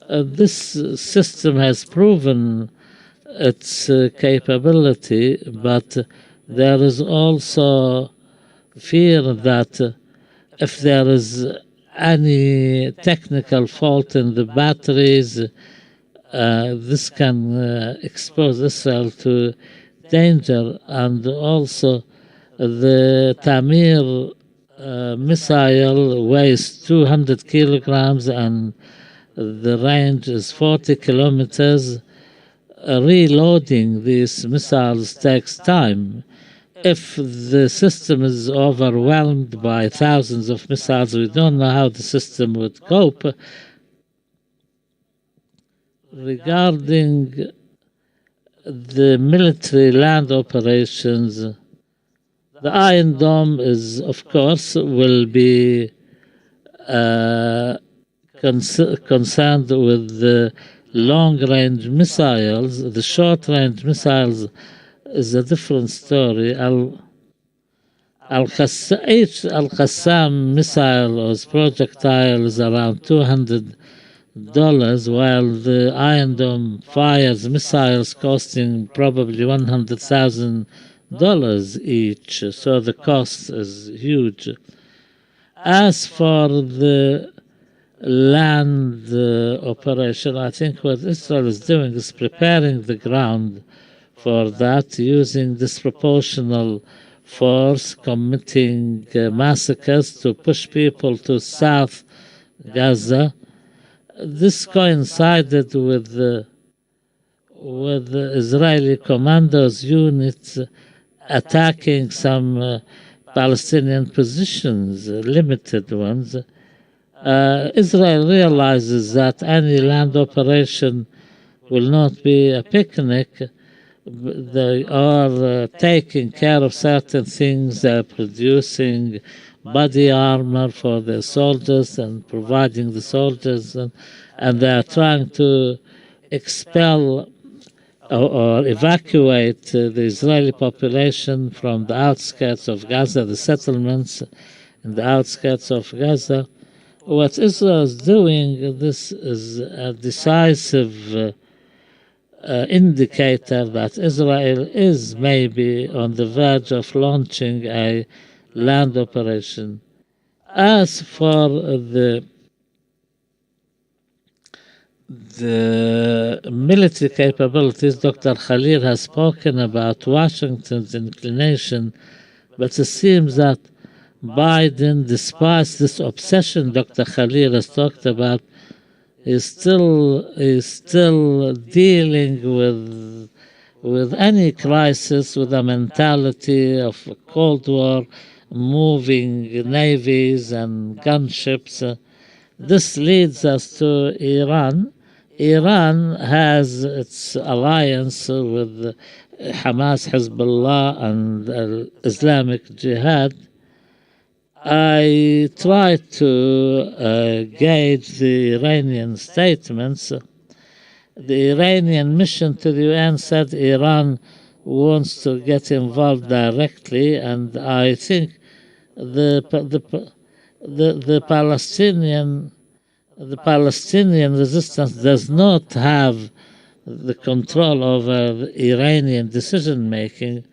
This system has proven its capability, but there is also fear that if there is any technical fault in the batteries, this can expose Israel to danger. And also the Tamir missile weighs 200 kilograms and the range is 40 kilometers. Reloading these missiles takes time. If the system is overwhelmed by thousands of missiles, we don't know how the system would cope. Regarding the military land operations, the Iron Dome is, of course, will be concerned with the long-range missiles. The short-range missiles is a different story. Each Al-Qassam missile or projectile is around $200, while the Iron Dome fires missiles costing probably $100,000 each. So the cost is huge. As for the land operation, I think what Israel is doing is preparing the ground for that, using disproportional force committing massacres to push people to South Gaza. This coincided with the Israeli commandos units attacking some Palestinian positions, limited ones. Israel realizes that any land operation will not be a picnic. They are taking care of certain things. They're producing body armor for their soldiers and providing the soldiers, and they are trying to expel or evacuate the Israeli population from the outskirts of Gaza, the settlements in the outskirts of Gaza. What Israel is doing, this is a decisive indicator that Israel is maybe on the verge of launching a land operation. As for the military capabilities, Dr. Khalil has spoken about Washington's inclination, but it seems that Biden, despite this obsession Dr. Khalil has talked about, is still dealing with any crisis with a mentality of a Cold War, moving navies and gunships. This leads us to Iran. Iran has its alliance with Hamas, Hezbollah, and Islamic Jihad. I tried to gauge the Iranian statements. The Iranian mission to the UN said Iran wants to get involved directly, and I think the Palestinian resistance does not have the control over Iranian decision making.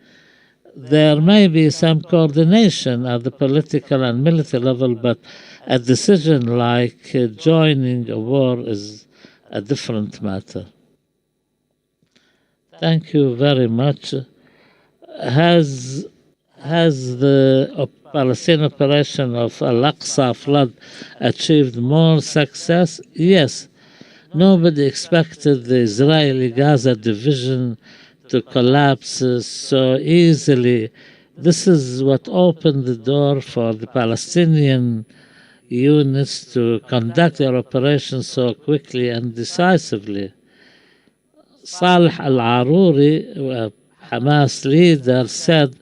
There may be some coordination at the political and military level, but a decision like joining a war is a different matter. Thank you very much. Has the Palestinian operation of Al-Aqsa flood achieved more success? Yes. Nobody expected the Israeli Gaza division to collapse so easily. This is what opened the door for the Palestinian units to conduct their operations so quickly and decisively. Saleh al-Aruri, a Hamas leader, said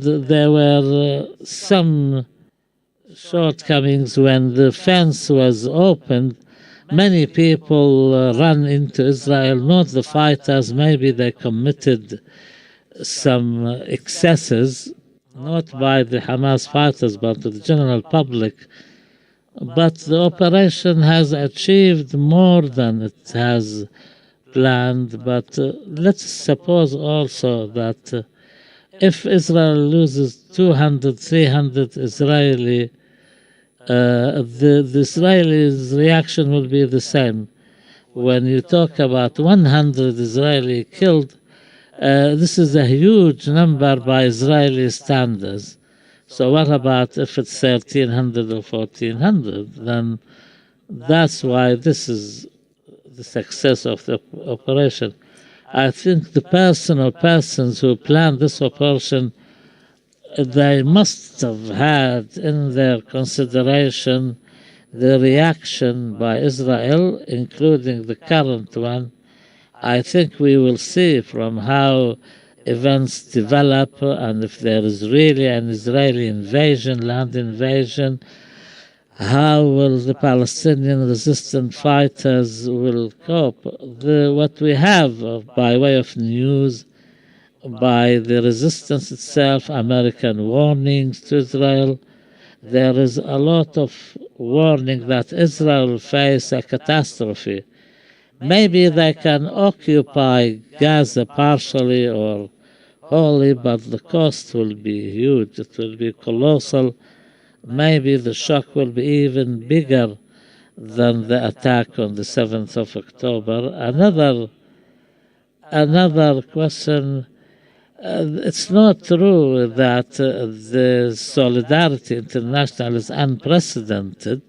there were some shortcomings when the fence was opened. Many people ran into Israel, not the fighters. Maybe they committed some excesses, not by the Hamas fighters, but the general public. But the operation has achieved more than it has planned. But let's suppose also that if Israel loses 200, 300 Israeli, the Israelis' reaction will be the same. When you talk about 100 Israeli killed, this is a huge number by Israeli standards. So what about if it's 1,300 or 1,400? Then that's why this is the success of the operation. I think the person or persons who planned this operation, they must have had in their consideration the reaction by Israel, including the current one. I think we will see from how events develop and if there is really an Israeli invasion, land invasion, how will the Palestinian resistant fighters will cope. What we have by way of news, by the resistance itself, American warnings to Israel, there is a lot of warning that Israel will face a catastrophe. Maybe they can occupy Gaza partially or wholly, but the cost will be huge. It will be colossal. Maybe the shock will be even bigger than the attack on the 7th of October. Another question, It's not true that the Solidarity International is unprecedented.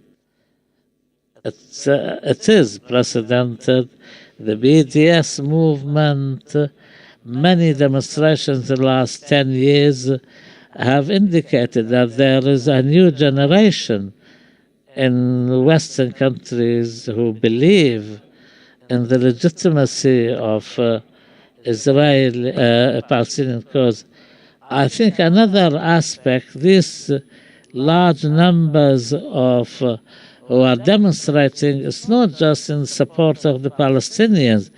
It is precedented. The BDS movement, many demonstrations in the last 10 years have indicated that there is a new generation in Western countries who believe in the legitimacy of Israeli-Palestinian cause. I think another aspect, these large numbers of who are demonstrating, it's not just in support of the Palestinians.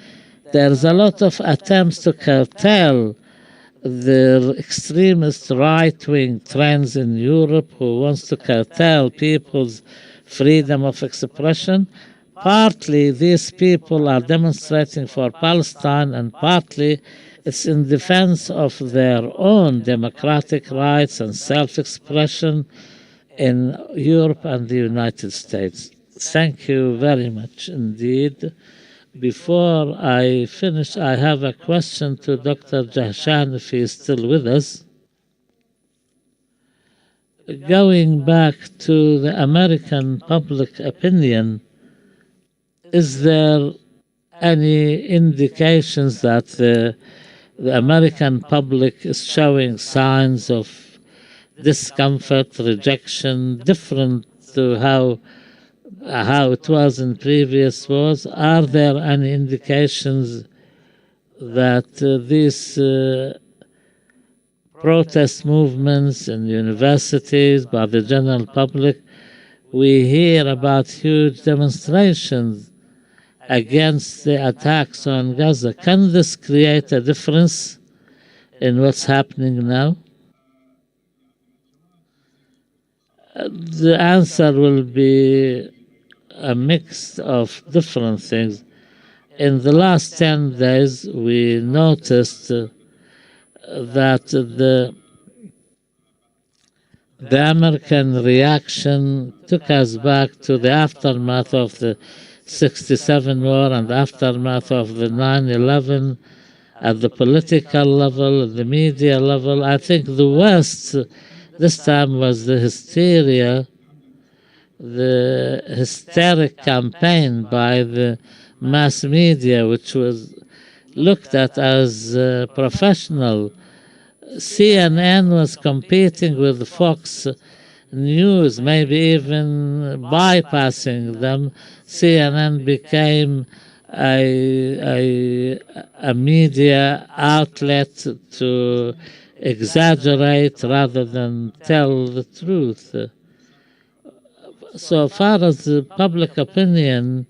There's a lot of attempts to curtail the extremist right-wing trends in Europe who wants to curtail people's freedom of expression. Partly these people are demonstrating for Palestine, and partly it's in defense of their own democratic rights and self-expression in Europe and the United States. Thank you very much indeed. Before I finish, I have a question to Dr. Jahshan, if he is still with us. Going back to the American public opinion, is there any indications that the American public is showing signs of discomfort, rejection, different to how it was in previous wars? Are there any indications that these protest movements in universities, by the general public, we hear about huge demonstrations against the attacks on Gaza? Can this create a difference in what's happening now? The answer will be a mix of different things. In the last 10 days, we noticed that the American reaction took us back to the aftermath of the 67 war and the aftermath of the 9/11 at the political level, the media level. I think the worst this time was the hysteria, the hysteric campaign by the mass media, which was looked at as professional. CNN was competing with Fox News, maybe even bypassing them. CNN became a media outlet to exaggerate rather than tell the truth. So far as the public opinion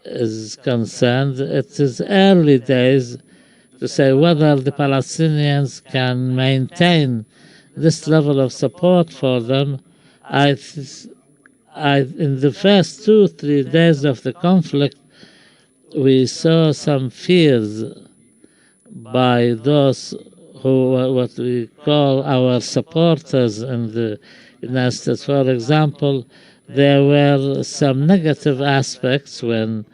is concerned, it is early days to say whether the Palestinians can maintain this level of support for them. In the first 2-3 days of the conflict, we saw some fears by those who are what we call our supporters in the United States. For example, there were some negative aspects when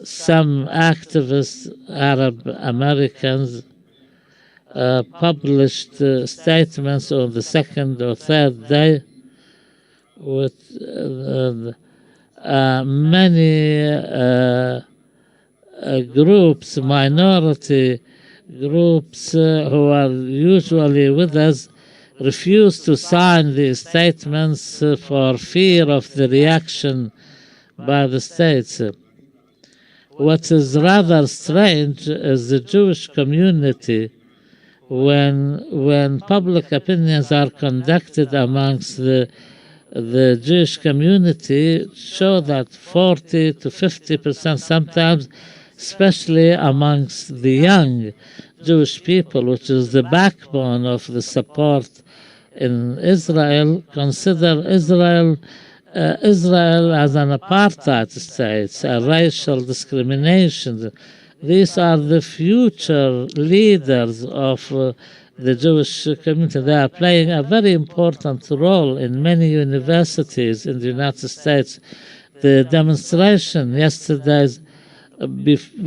some activists, Arab Americans, published statements on the second or third day with many groups, minority groups who are usually with us, refused to sign these statements for fear of the reaction by the states. What is rather strange is the Jewish community, when public opinions are conducted amongst the Jewish community, show that 40 to 50% sometimes, especially amongst the young Jewish people, which is the backbone of the support in Israel, consider Israel as an apartheid state, a racial discrimination. These are the future leaders of the Jewish community. They are playing a very important role in many universities in the United States. The demonstration yesterday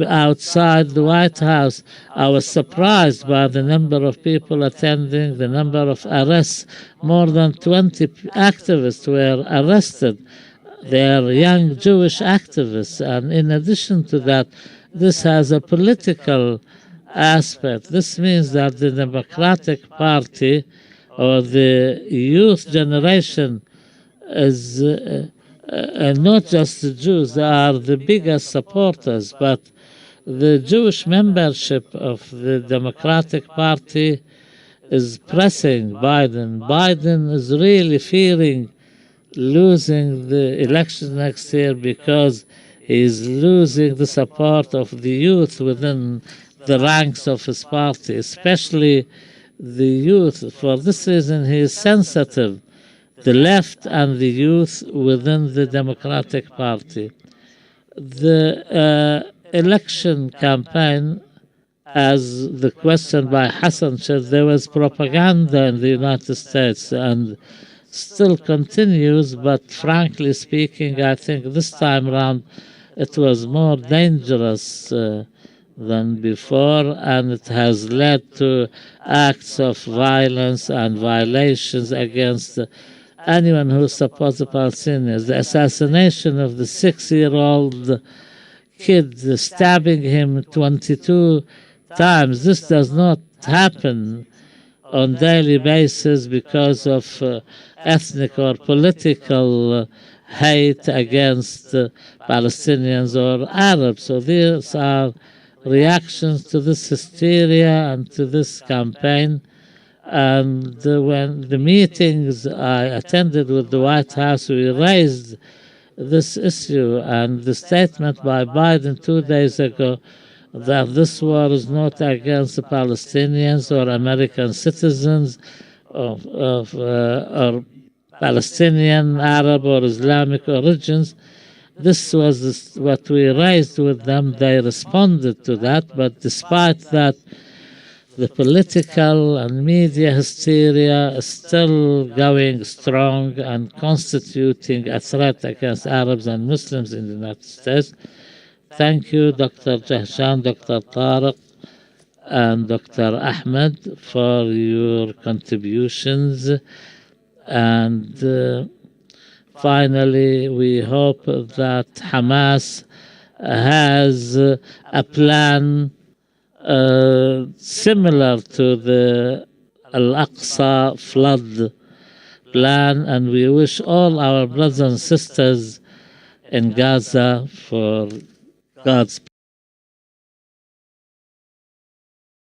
outside the White House. I was surprised by the number of people attending, the number of arrests. More than 20 activists were arrested. They are young Jewish activists. And in addition to that, this has a political aspect. This means that the Democratic Party or the youth generation is not just the Jews, they are the biggest supporters, but the Jewish membership of the Democratic Party is pressing Biden. Biden is really fearing losing the election next year because he's losing the support of the youth within the ranks of his party, especially the youth. For this reason, he is sensitive, the left and the youth within the Democratic Party. The election campaign, as the question by Hassan said, there was propaganda in the United States and still continues, but frankly speaking, I think this time around it was more dangerous than before, and it has led to acts of violence and violations against anyone who supports the Palestinians. The assassination of the 6-year-old kid, stabbing him 22 times, this does not happen on daily basis because of ethnic or political hate against Palestinians or Arabs. So these are reactions to this hysteria and to this campaign. And when the meetings I attended with the White House, we raised this issue, and the statement by Biden 2 days ago that this war is not against the Palestinians or American citizens or Palestinian, Arab, or Islamic origins. This was what we raised with them. They responded to that, but despite that, the political and media hysteria is still going strong and constituting a threat against Arabs and Muslims in the United States. Thank you, Dr. Jahshan, Dr. Tariq, and Dr. Ahmed for your contributions. And finally, we hope that Hamas has a plan similar to the Al-Aqsa flood plan, and we wish all our brothers and sisters in Gaza for God's